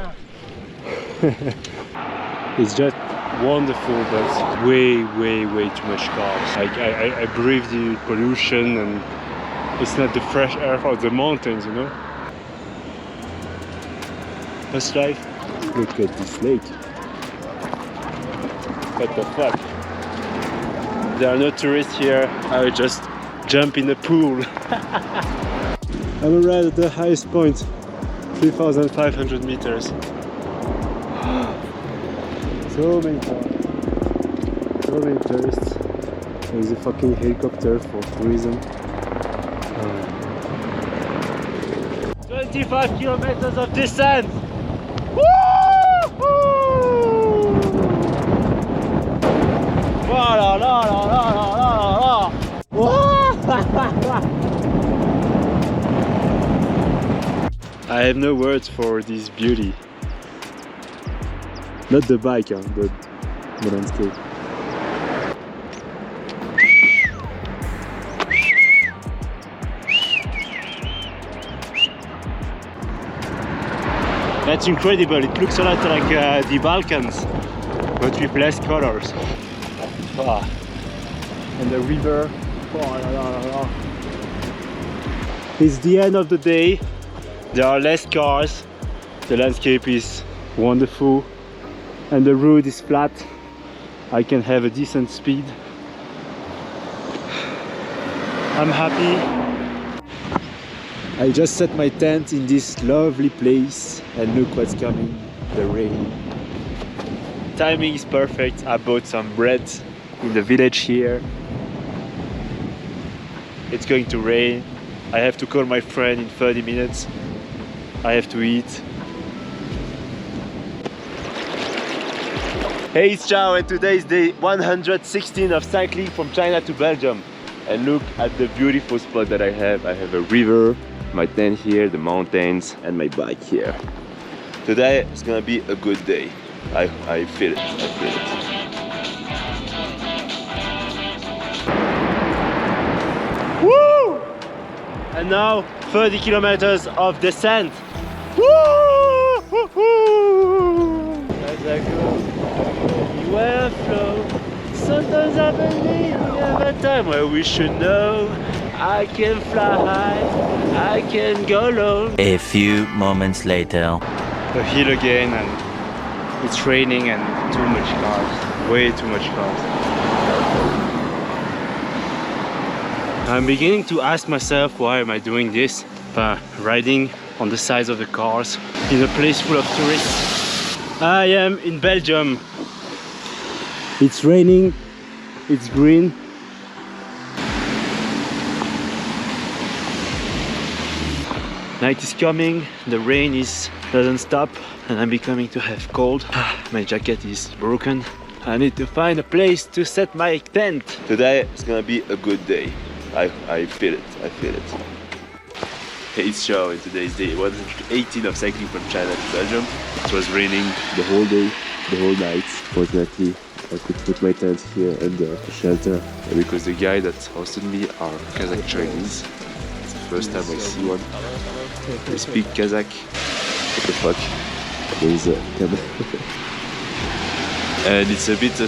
It's just wonderful, but way too much cars. Like I breathe the pollution, and it's not the fresh air of the mountains, you know. That's life. Look at this lake. What the fuck? There are no tourists here. I will just jump in the pool. I'm right at the highest point, 3,500 meters. So many cars, so many tourists. There's a fucking helicopter for tourism. 25 kilometers of descent. Woo-hoo! La la la la la la la. I have no words for this beauty. Not the bike, huh, but the landscape. That's incredible. It looks a lot like the Balkans, but with less colors. Ah. And the river. It's the end of the day. There are less cars. The landscape is wonderful. And the road is flat. I can have a decent speed. I'm happy. I just set my tent in this lovely place, and look what's coming, the rain. Timing is perfect. I bought some bread in the village here. It's going to rain. I have to call my friend in 30 minutes. I have to eat. Hey, it's Chao, and today is day 116 of cycling from China to Belgium. And look at the beautiful spot that I have. I have a river, my tent here, the mountains, and my bike here. Today is gonna be a good day. I feel it, I feel it. Woo! And now 30 kilometers of descent. Woo! As I go, where I flow. Sometimes I believe every time where we should know. I can fly high, I can go low. A few moments later. The hill again, and it's raining and too much cars, way too much cars. I'm beginning to ask myself, why am I doing this? Riding on the sides of the cars in a place full of tourists. I am in Belgium. It's raining, it's green. Night is coming, the rain doesn't stop, and I'm becoming to have cold. My jacket is broken. I need to find a place to set my tent. Today is gonna be a good day. I feel it, I feel it. Hey, it's Chao, and today's day 118 of cycling from China to Belgium. It was raining the whole day, the whole night. Fortunately, I could put my tent here under a shelter. Because the guy that hosted me are Kazakh Chinese. It's the first time I see one. They speak Kazakh. What the fuck? There is a camera. And it's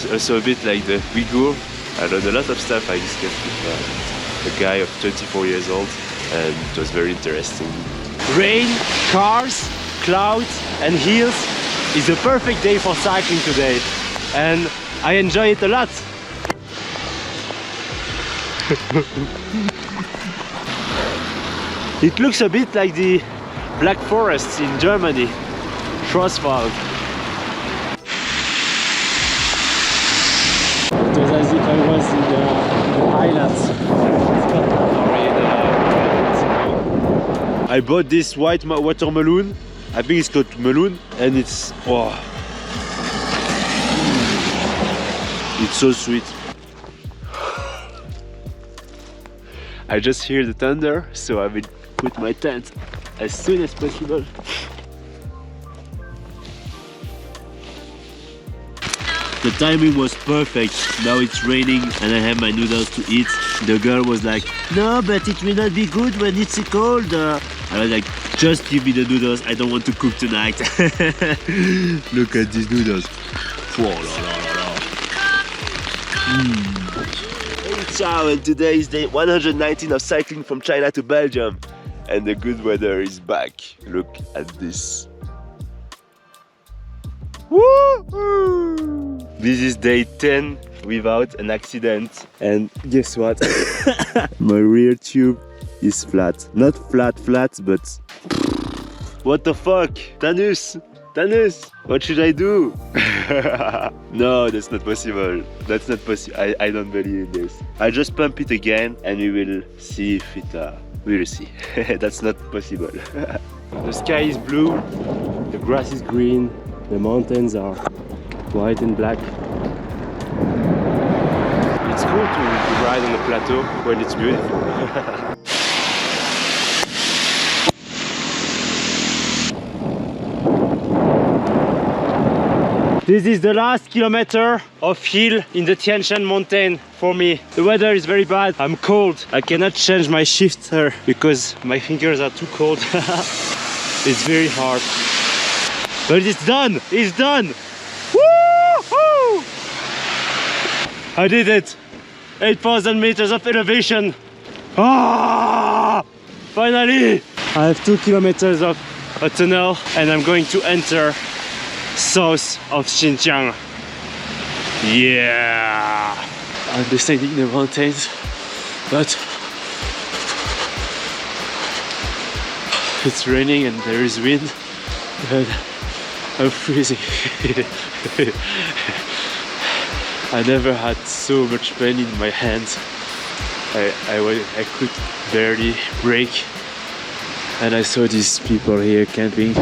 also a bit like the Uyghur. I learned a lot of stuff. I discussed with a guy of 24 years old, and it was very interesting. Rain, cars, clouds and hills is a perfect day for cycling today, and I enjoy it a lot. It looks a bit like the Black Forests in Germany, Schwarzwald. It was as if I was in the highlands. I bought this white watermelon. I think it's called melon, and it's it's so sweet. I just hear the thunder, so I will put my tent as soon as possible. The timing was perfect. Now it's raining and I have my noodles to eat. The girl was like, no, but it will not be good when it's cold. I was like, just give me the noodles. I don't want to cook tonight. Look at these noodles. Oh, la, la, la, la. Hey, ciao, and today is day 119 of cycling from China to Belgium. And the good weather is back. Look at this. Woo! This is day 10 without an accident. And guess what? My rear tube is flat. Not flat, but... What the fuck? Tanus! Tanus! What should I do? No, that's not possible. That's not possible. I don't believe in this. I'll just pump it again and we will see if it... we'll see. That's not possible. The sky is blue, the grass is green, the mountains are white and black. It's cool to ride on the plateau when it's beautiful. This is the last kilometer of hill in the Tian Shan mountain for me. The weather is very bad, I'm cold. I cannot change my shifter because my fingers are too cold. It's very hard. But it's done! It's done! Woo-hoo! I did it! 8,000 meters of elevation! Ah! Finally! I have 2 kilometers of a tunnel and I'm going to enter south of Xinjiang. Yeah! I'm descending the mountains, but it's raining and there is wind and I'm freezing. I never had so much pain in my hands. I could barely brake. and I saw these people here camping.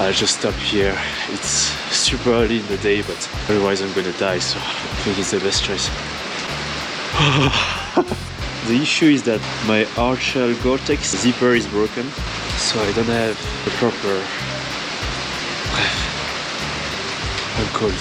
I'll just stop here. It's super early in the day, but otherwise I'm gonna die, so I think it's the best choice. The issue is that my hard shell Gore-Tex zipper is broken, so I don't have the proper... I'm cold.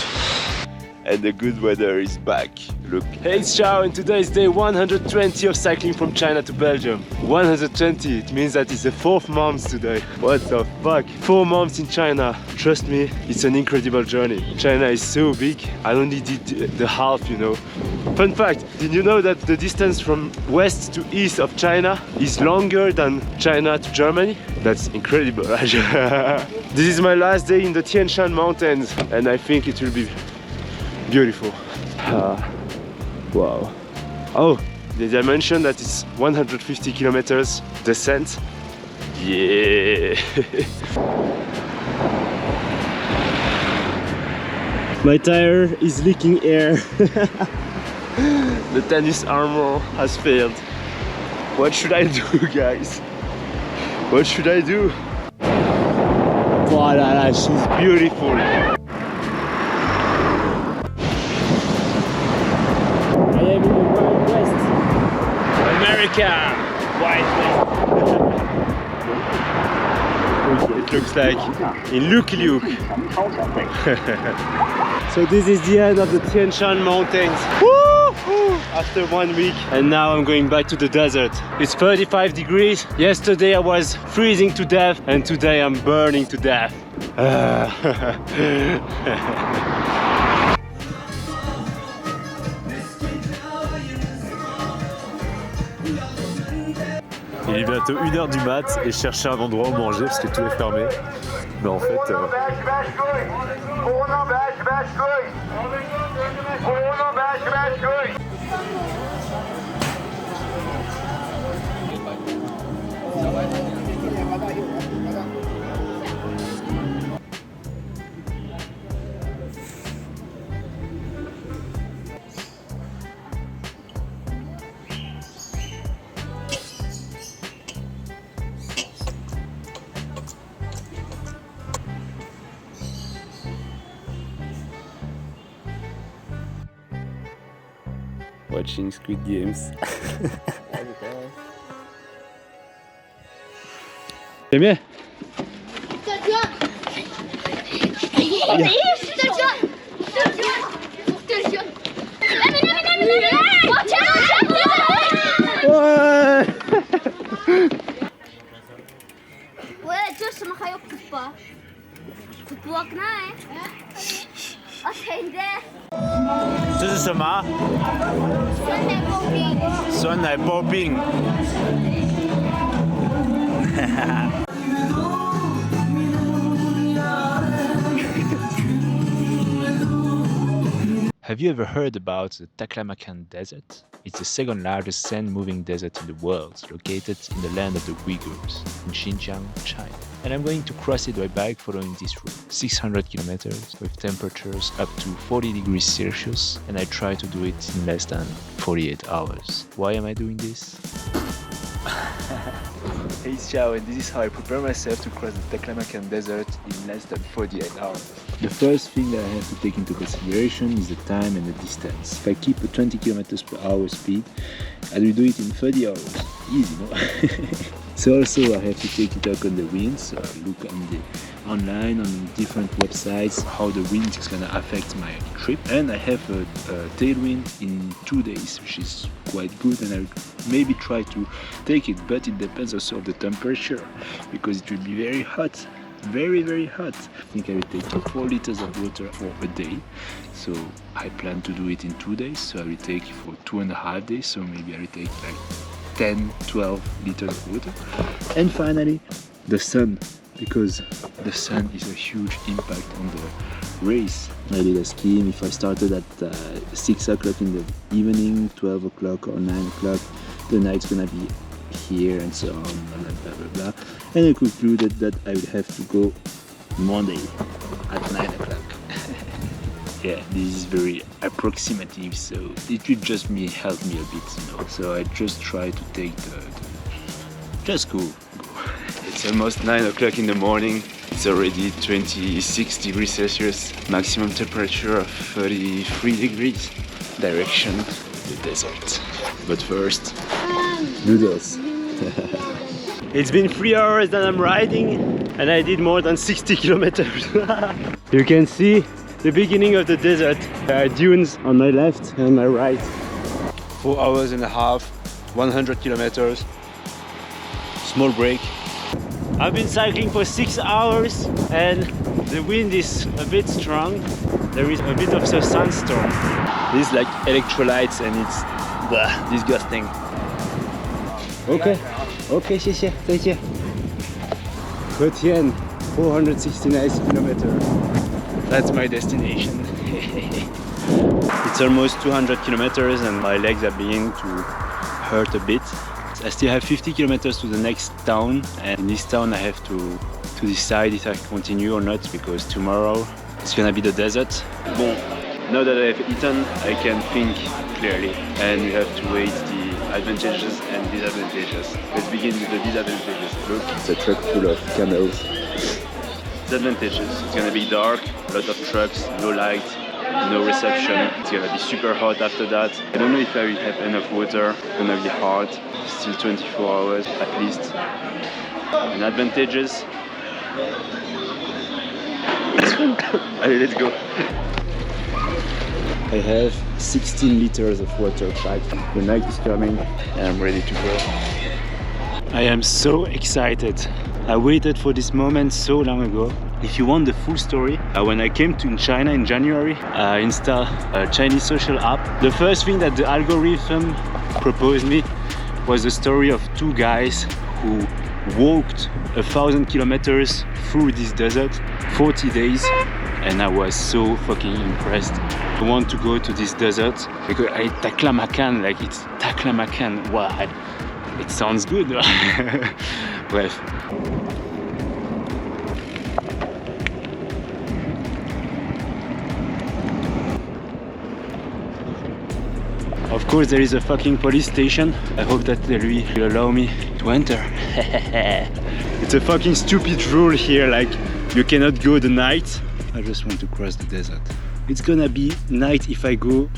And the good weather is back. Look. Hey, it's Xiao, and today is day 120 of cycling from China to Belgium. 120, it means that it's the 4th month today. What the fuck? 4 months in China. Trust me, it's an incredible journey. China is so big, I only did the half, you know. Fun fact, did you know that the distance from west to east of China is longer than China to Germany? That's incredible. This is my last day in the Tian Shan mountains, and I think it will be beautiful. Wow. Oh, did I mention that it's 150 kilometers descent? Yeah. My tire is leaking air. The tennis armor has failed. What should I do, guys? What should I do? Wow, she's beautiful. America! Wild West! It looks like in Luke. So this is the end of the Tian Shan mountains. Woo! After 1 week, and now I'm going back to the desert. It's 35 degrees. Yesterday I was freezing to death, and today I'm burning to death. Il est bientôt 1h du mat et je cherchais un endroit où manger parce que tout est fermé. Mais en fait... Watching Squid Games. T'aimes bien?这是什么？酸奶包冰。Have you ever heard about the Taklamakan Desert? It's the second largest sand-moving desert in the world, located in the land of the Uyghurs, in Xinjiang, China. And I'm going to cross it by bike following this route, 600 kilometers, with temperatures up to 40 degrees Celsius, and I try to do it in less than 48 hours. Why am I doing this? Hey, it's Xiao, and this is how I prepare myself to cross the Taklamakan Desert in less than 48 hours. The first thing that I have to take into consideration is the time and the distance. If I keep a 20 km per hour speed, I will do it in 30 hours. Easy, no? So also I have to take into account the wind, so I look online on different websites how the wind is gonna affect my trip. And I have a tailwind in 2 days, which is quite good, and I maybe try to take it, but it depends also on the temperature, because it will be very hot. Very hot. I think I will take 4 liters of water for a day, so I plan to do it in 2 days, so I will take for 2.5 days, so maybe I will take like 10-12 liters of water. And finally the sun, because the sun is a huge impact on the race. I did a scheme. If I started at 6 o'clock in the evening, 12 o'clock or 9 o'clock, the night's gonna be here, and so on, blah blah blah. And I concluded that I would have to go Monday at 9 o'clock. Yeah, this is very approximative, so it will just help me a bit, you know. So I just try to take just go. It's almost 9 o'clock in the morning. It's already 26 degrees Celsius, maximum temperature of 33 degrees. Direction, the desert. But first, noodles. It's been 3 hours that I'm riding and I did more than 60 kilometers. You can see the beginning of the desert. There are dunes on my left and on my right. 4 hours and a half, 100 kilometers. Small break. I've been cycling for 6 hours and the wind is a bit strong. There is a bit of a sandstorm. This is like electrolytes and it's disgusting. Okay, okay, 谢谢，再见。和田 469 kilometers. That's my destination. It's almost 200 kilometers and my legs are beginning to hurt a bit. I still have 50 kilometers to the next town, and in this town I have to decide if I continue or not, because tomorrow it's gonna be the desert. Bon, now that I've eaten, I can think clearly, and we have to weigh the advantages and disadvantages. Let's begin with the disadvantages. Look, it's a truck full of camels. Disadvantages: it's gonna be dark, a lot of trucks, no light, no reception. It's gonna be super hot after that. I don't know if I will have enough water. It's gonna be hard. Still 24 hours at least. And advantages. Allez, let's go. I have 16 liters of water packed. The night is coming and I'm ready to go. I am so excited. I waited for this moment so long ago. If you want the full story, when I came to China in January, I installed a Chinese social app. The first thing that the algorithm proposed me was the story of two guys who walked 1,000 kilometers through this desert, 40 days, and I was so fucking impressed. I want to go to this desert because Taklamakan, like it's Taklamakan. Wow, it sounds good. Bref. Of course there is a fucking police station. I hope that they will allow me to enter. It's a fucking stupid rule here, like you cannot go the night. I just want to cross the desert. It's gonna be night if I go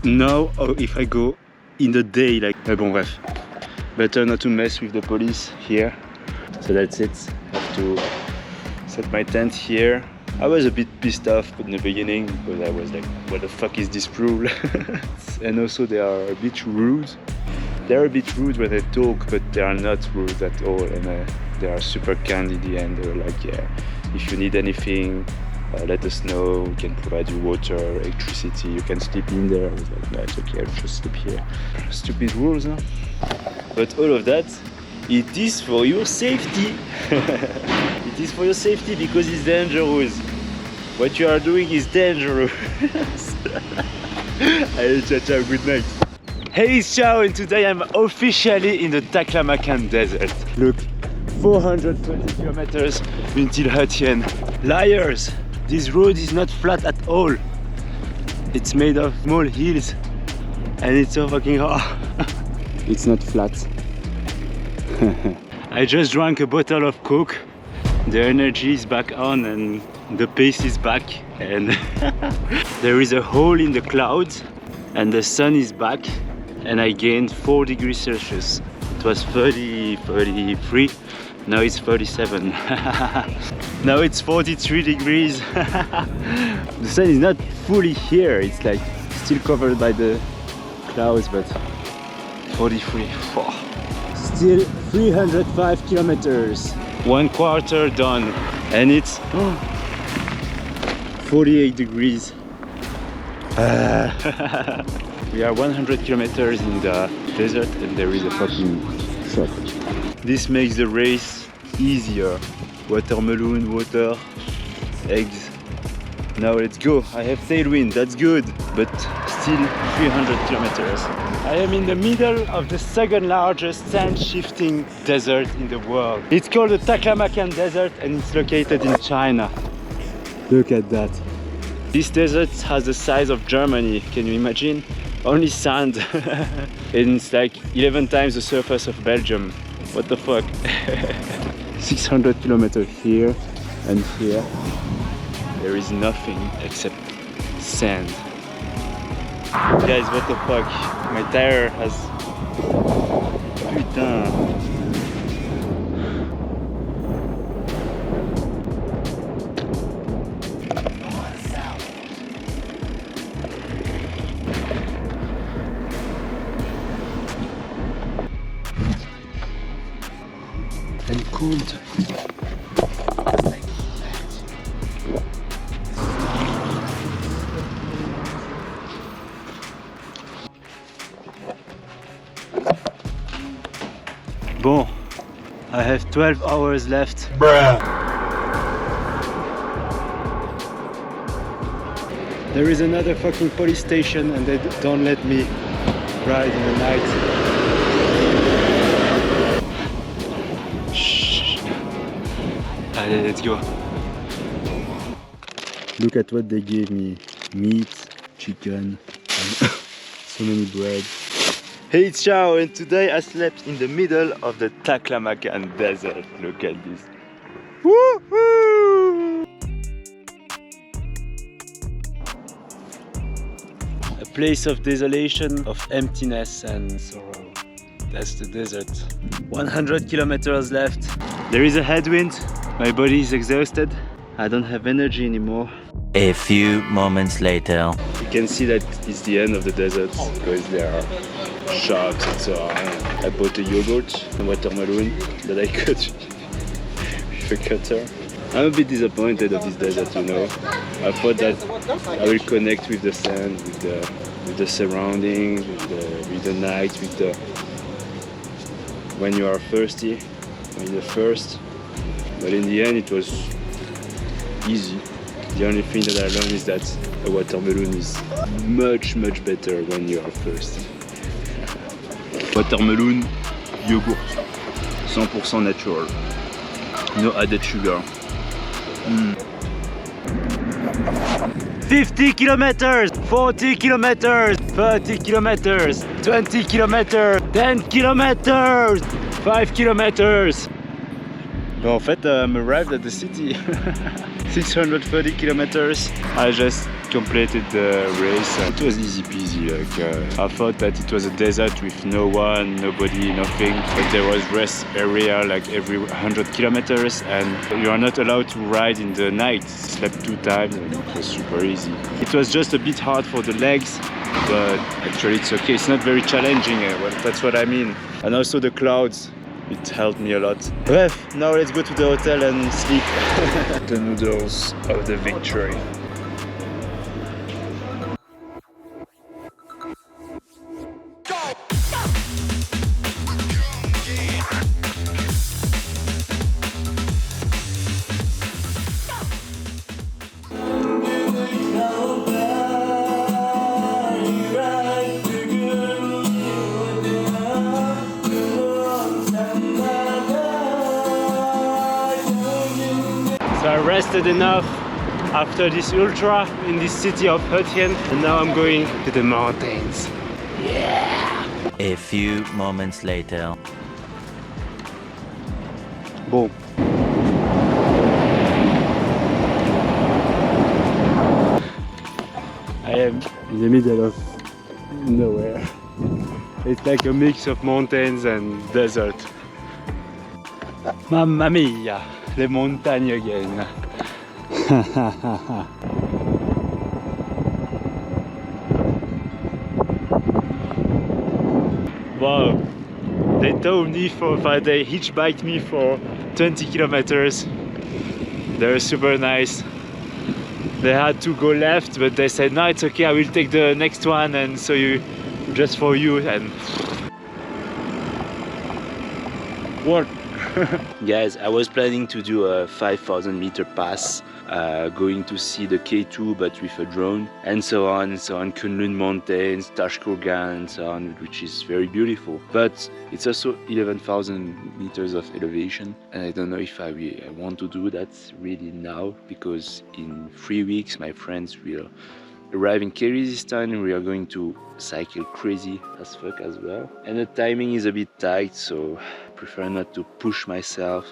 now or if I go in the day, like. Bon bref. Better not to mess with the police here. So that's it. I have to set my tent here. I was a bit pissed off in the beginning because I was like, what the fuck is this rule? And also they are a bit rude. They're a bit rude when they talk, but they are not rude at all. And they are super kind in the end. They're like, yeah, if you need anything, let us know. We can provide you water, electricity. You can sleep in there. I was like, no, it's okay, I'll just sleep here. Stupid rules, huh? But all of that, it is for your safety. It is for your safety because it's dangerous. What you are doing is dangerous. Allez, ciao, ciao, good night. Hey, it's Xiao, and today I'm officially in the Taklamakan desert. Look, 420 kilometers until Hatien. Liars! This road is not flat at all. It's made of small hills and it's so fucking hard. It's not flat. I just drank a bottle of Coke. The energy is back on and the pace is back, and there is a hole in the clouds and the sun is back, and I gained 4 degrees Celsius. It was 30, 33, now it's 37. Now it's 43 degrees. The sun is not fully here, it's like still covered by the clouds, but 43. Oh. Still 305 kilometers. 1/4 done, and it's 48 degrees. We are 100 kilometers in the desert and there is a fucking shop. This makes the race easier. Watermelon, water, eggs. Now let's go. I have tailwind, that's good, but still 300 kilometers. I am in the middle of the second largest sand shifting desert in the world. It's called the Taklamakan Desert and it's located in China. Look at that. This desert has the size of Germany, can you imagine? Only sand. And it's like 11 times the surface of Belgium. What the fuck? 600 kilometers here and here. There is nothing except sand. Guys, what the fuck? My tire has... Putain. And cold. Bon, I have 12 hours left. Bruh. There is another fucking police station and they don't let me ride in the night. Shh. Allez, let's go. Look at what they gave me. Meat, chicken, and so many bread. Hey, it's Xiao, and today I slept in the middle of the Taklamakan desert. Look at this. Woohoo! A place of desolation, of emptiness and sorrow. That's the desert. 100 kilometers left. There is a headwind. My body is exhausted. I don't have energy anymore. A few moments later. You can see that it's the end of the desert because there are shops and so on. I bought a yogurt, a watermelon that I cut with a cutter. I'm a bit disappointed of this desert, you know. I thought that I will connect with the sand, with the surroundings, with the night, with the when you are thirsty, when you're first. But in the end it was easy. The only thing that I learned is that a watermelon is much better when you are first. Watermelon yogurt, 100% natural, no added sugar. 50 kilometers, 40 kilometers, 30 kilometers, 20 kilometers, 10 kilometers, 5 kilometers. En fait, I'm arrived at the city. 630 kilometers. I just completed the race. It was easy peasy. I thought that it was a desert with no one, nobody, nothing. But there was rest area like every 100 kilometers, and you are not allowed to ride in the night. Slept 2 times, and it was super easy. It was just a bit hard for the legs, but actually it's okay. It's not very challenging. Well, that's what I mean. And also the clouds. It helped me a lot. Bref, now let's go to the hotel and sleep. The noodles of the victory. So I rested enough after this ultra in this city of Hutien, and now I'm going to the mountains. Yeah! A few moments later. Bon. I am in the middle of nowhere. It's like a mix of mountains and desert. Mamma mia! The mountains again. Wow, they towed me they hitchbiked me for 20 kilometers. They're super nice. They had to go left, but they said, no, it's okay, I will take the next one, and so just for you, and work. Guys, I was planning to do a 5,000 meter pass, going to see the K2 but with a drone, and so on, Kunlun Mountains, Tashkurgan and so on, which is very beautiful. But it's also 11,000 meters of elevation, and I don't know if I want to do that really now, because in 3 weeks my friends will arrive in Kyrgyzstan and we are going to cycle crazy as fuck as well. And the timing is a bit tight, so I prefer not to push myself.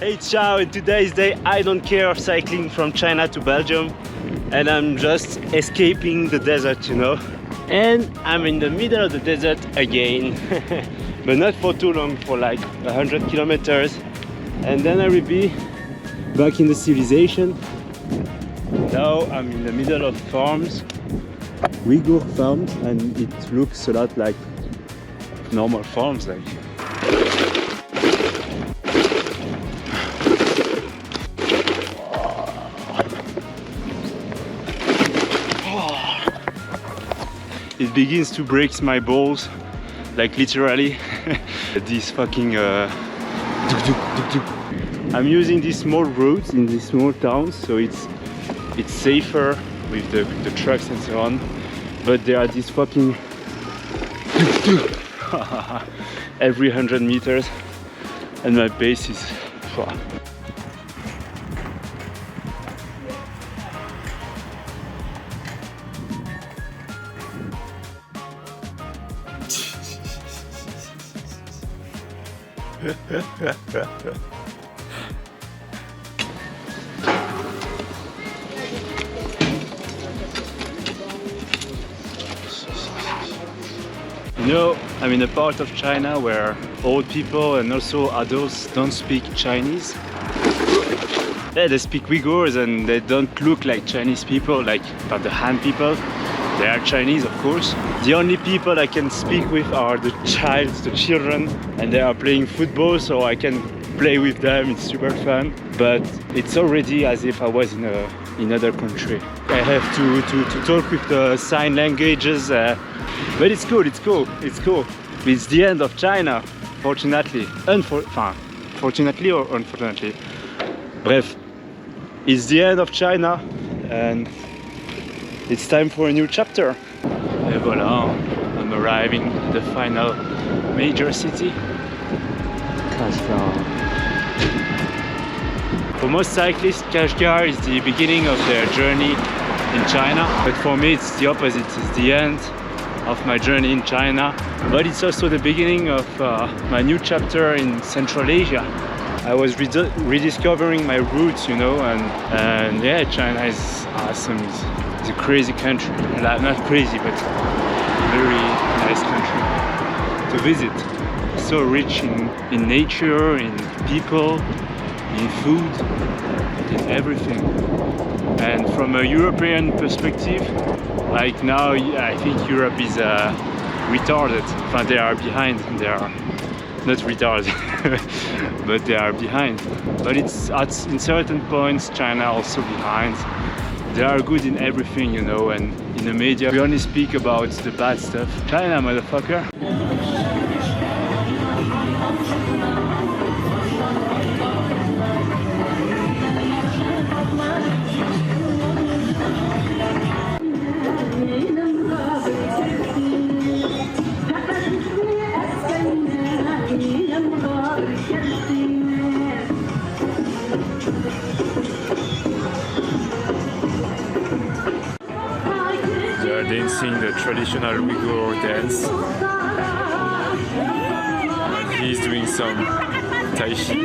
Hey, ciao, in today's day I don't care of cycling from China to Belgium, and I'm just escaping the desert, you know. And I'm in the middle of the desert again, but not for too long, for like 100 kilometers, and then I will be back in the civilization. Now I'm in the middle of farms, Uyghur farms, and it looks a lot like normal farms, like. It begins to break my balls, like literally. This fucking I'm using these small roads in these small towns, so it's safer with the trucks and so on. But there are these fucking every 100 meters, and my base is. You know, I'm in a part of China where old people and also adults don't speak Chinese. Yeah, they speak Uyghurs and they don't look like Chinese people, like the Han people. They are Chinese, of course. The only people I can speak with are the children, and they are playing football, so I can play with them. It's super fun, but it's already as if I was in another country. I have to talk with the sign languages, but it's cool, it's cool, it's cool. It's the end of China, fortunately. Fortunately or unfortunately. Bref, it's the end of China, and it's time for a new chapter. Et voilà, I'm arriving at the final major city. Kashgar. For most cyclists, Kashgar is the beginning of their journey in China. But for me, it's the opposite. It's the end of my journey in China. But it's also the beginning of my new chapter in Central Asia. I was rediscovering my roots, you know, and yeah, China is awesome. It's a crazy country. Not crazy, but very nice country to visit. So rich in nature, in people, in food, in everything. And from a European perspective, like now, I think Europe is retarded. Enfin, they are behind. They are not retarded, but they are behind. But it's in certain points, China also behind. They are good in everything, you know, and in the media we only speak about the bad stuff. China, motherfucker. They are dancing the traditional Uyghur dance. And he's doing some Tai Chi.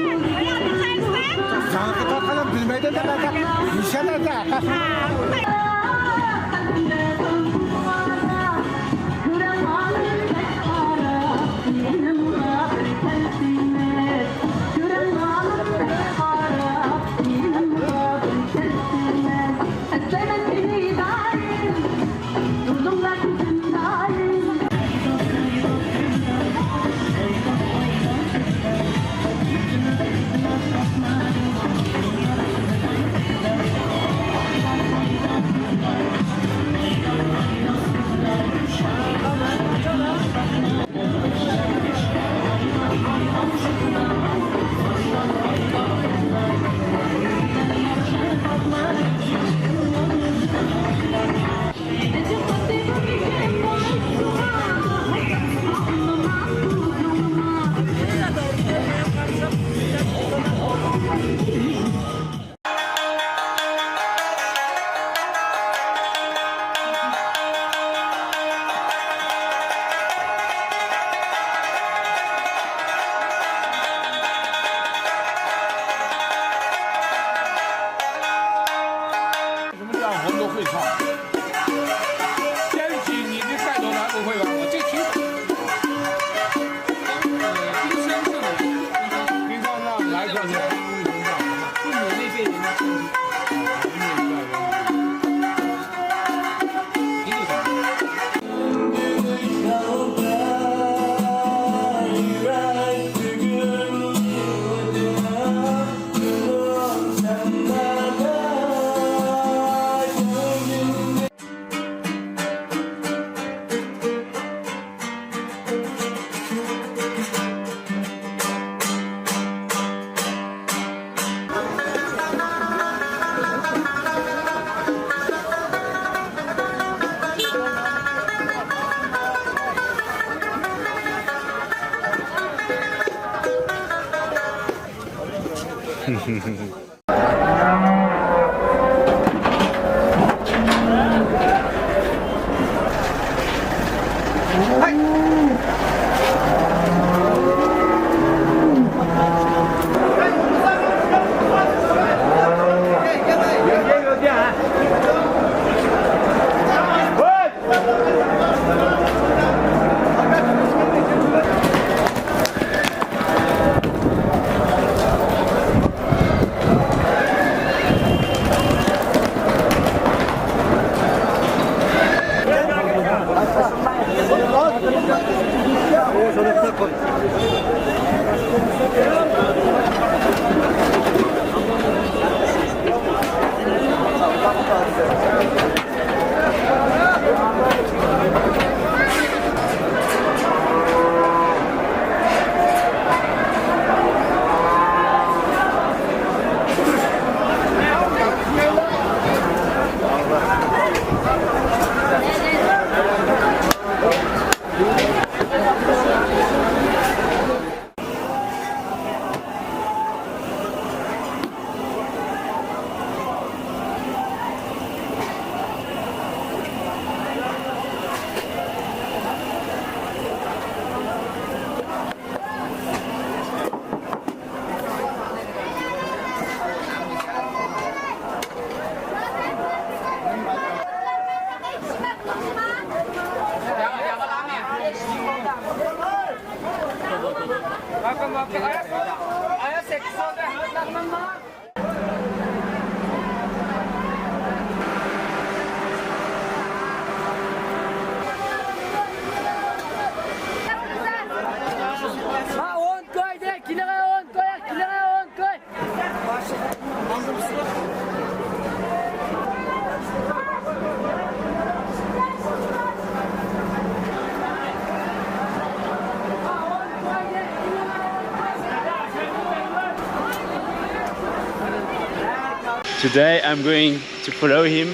Today I'm going to follow him.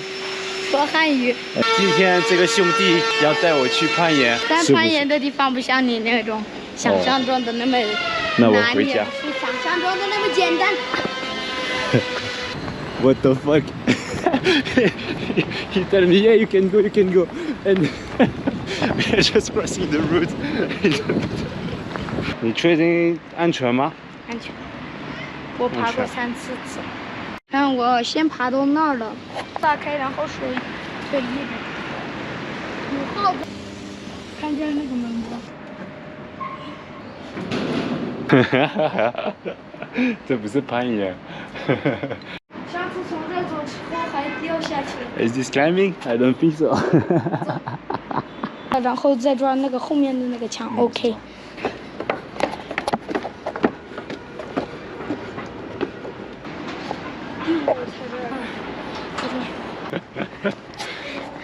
说汉语。今天这个兄弟要带我去攀岩，但攀岩的地方不像你那种想象中的那么那我回家。难，也不是想象中的那么简单。What the fuck? He told me, yeah, you can go, and we are just crossing the road. 你确定安全吗？安全。我爬过3次。看我先爬到那儿了，打开，然后水一直。5号，看见那个门吗？这不是攀岩。上次从这走之后还掉下去。Is this climbing? I don't think so. 然后再抓那个后面的那个墙 ，OK。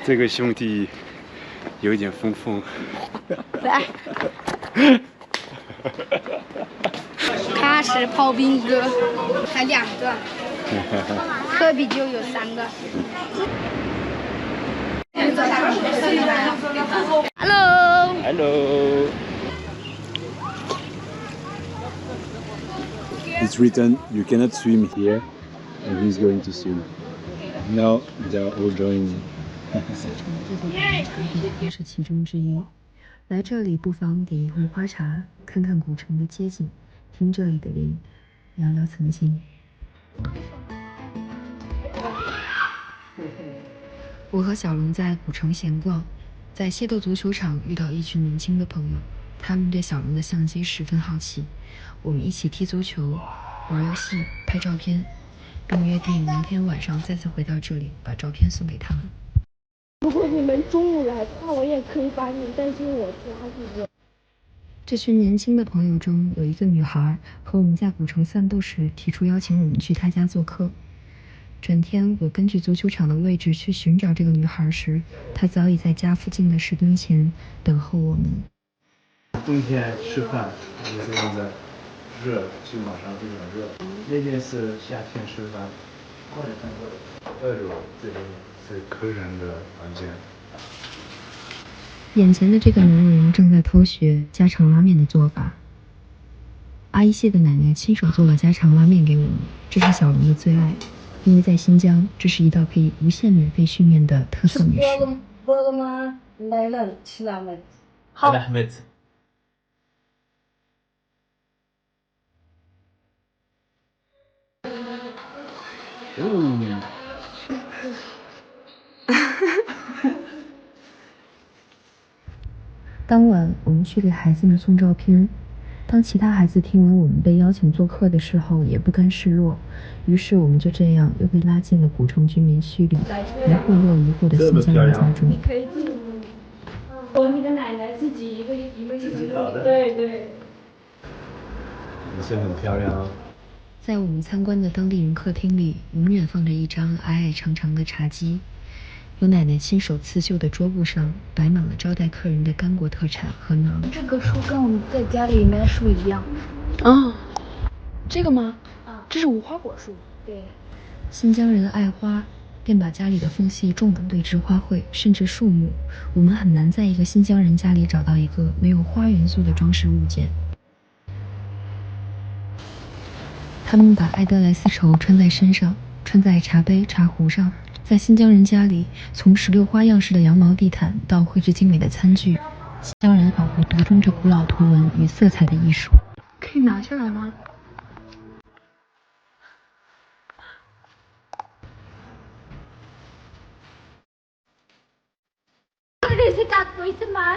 这个兄弟有点疯疯。来，喀什刨冰哥还2个，科比就有3个。Hello. Hello. It's written you cannot swim here, and he's going to swim. Now they are all joining. 也是其中之一。来这里不妨点一壶花茶，看看古城的街景，听这里的云，聊聊曾经。我和小龙在古城闲逛，在械斗足球场遇到一群年轻的朋友，他们对小龙的相机十分好奇，我们一起踢足球、玩游戏、拍照片，并约定明天晚上再次回到这里，把照片送给他们。如果你们中午来的话，我也可以把你带进我家里面。这群年轻的朋友中有一个女孩，和我们在古城散步时提出邀请我们去她家做客。转天，我根据足球场的位置去寻找这个女孩时，她早已在家附近的石墩前等候我们。冬天吃饭也非常的热，就马上非常热。那边是夏天吃饭，2楼这边是客人的房间。眼前的这个男人正在偷学家常拉面的做法。阿姨谢的奶奶亲手做了家常拉面给我们，这是小荣的最爱，因为在新疆，这是一道可以无限免费训练的特色美食。来了，吃拉面。好。当晚，我们去给孩子们送照片。当其他孩子听闻我们被邀请做客的时候，也不甘示弱。于是，我们就这样又被拉进了古城居民区里，一户又一户的新疆人家中。你可以自己，你的奶奶自己一个对对。你是很漂亮哦。在我们参观的当地人客厅里，永远放着一张矮矮长长的茶几。有奶奶亲手刺绣的桌布上摆满了招待客人的干果特产和馕。这个树跟我们在家里面树一样。啊，这个吗？啊，这是无花果树。对。新疆人爱花，便把家里的缝隙种满对植花卉，甚至树木。我们很难在一个新疆人家里找到一个没有花元素的装饰物件。他们把艾德莱丝绸穿在身上，穿在茶杯、茶壶上。在新疆人家里，从16花样式的羊毛地毯到绘制精美的餐具，新疆人仿佛独钟着古老图文与色彩的艺术。可以拿下来吗？这是大鬼子吗？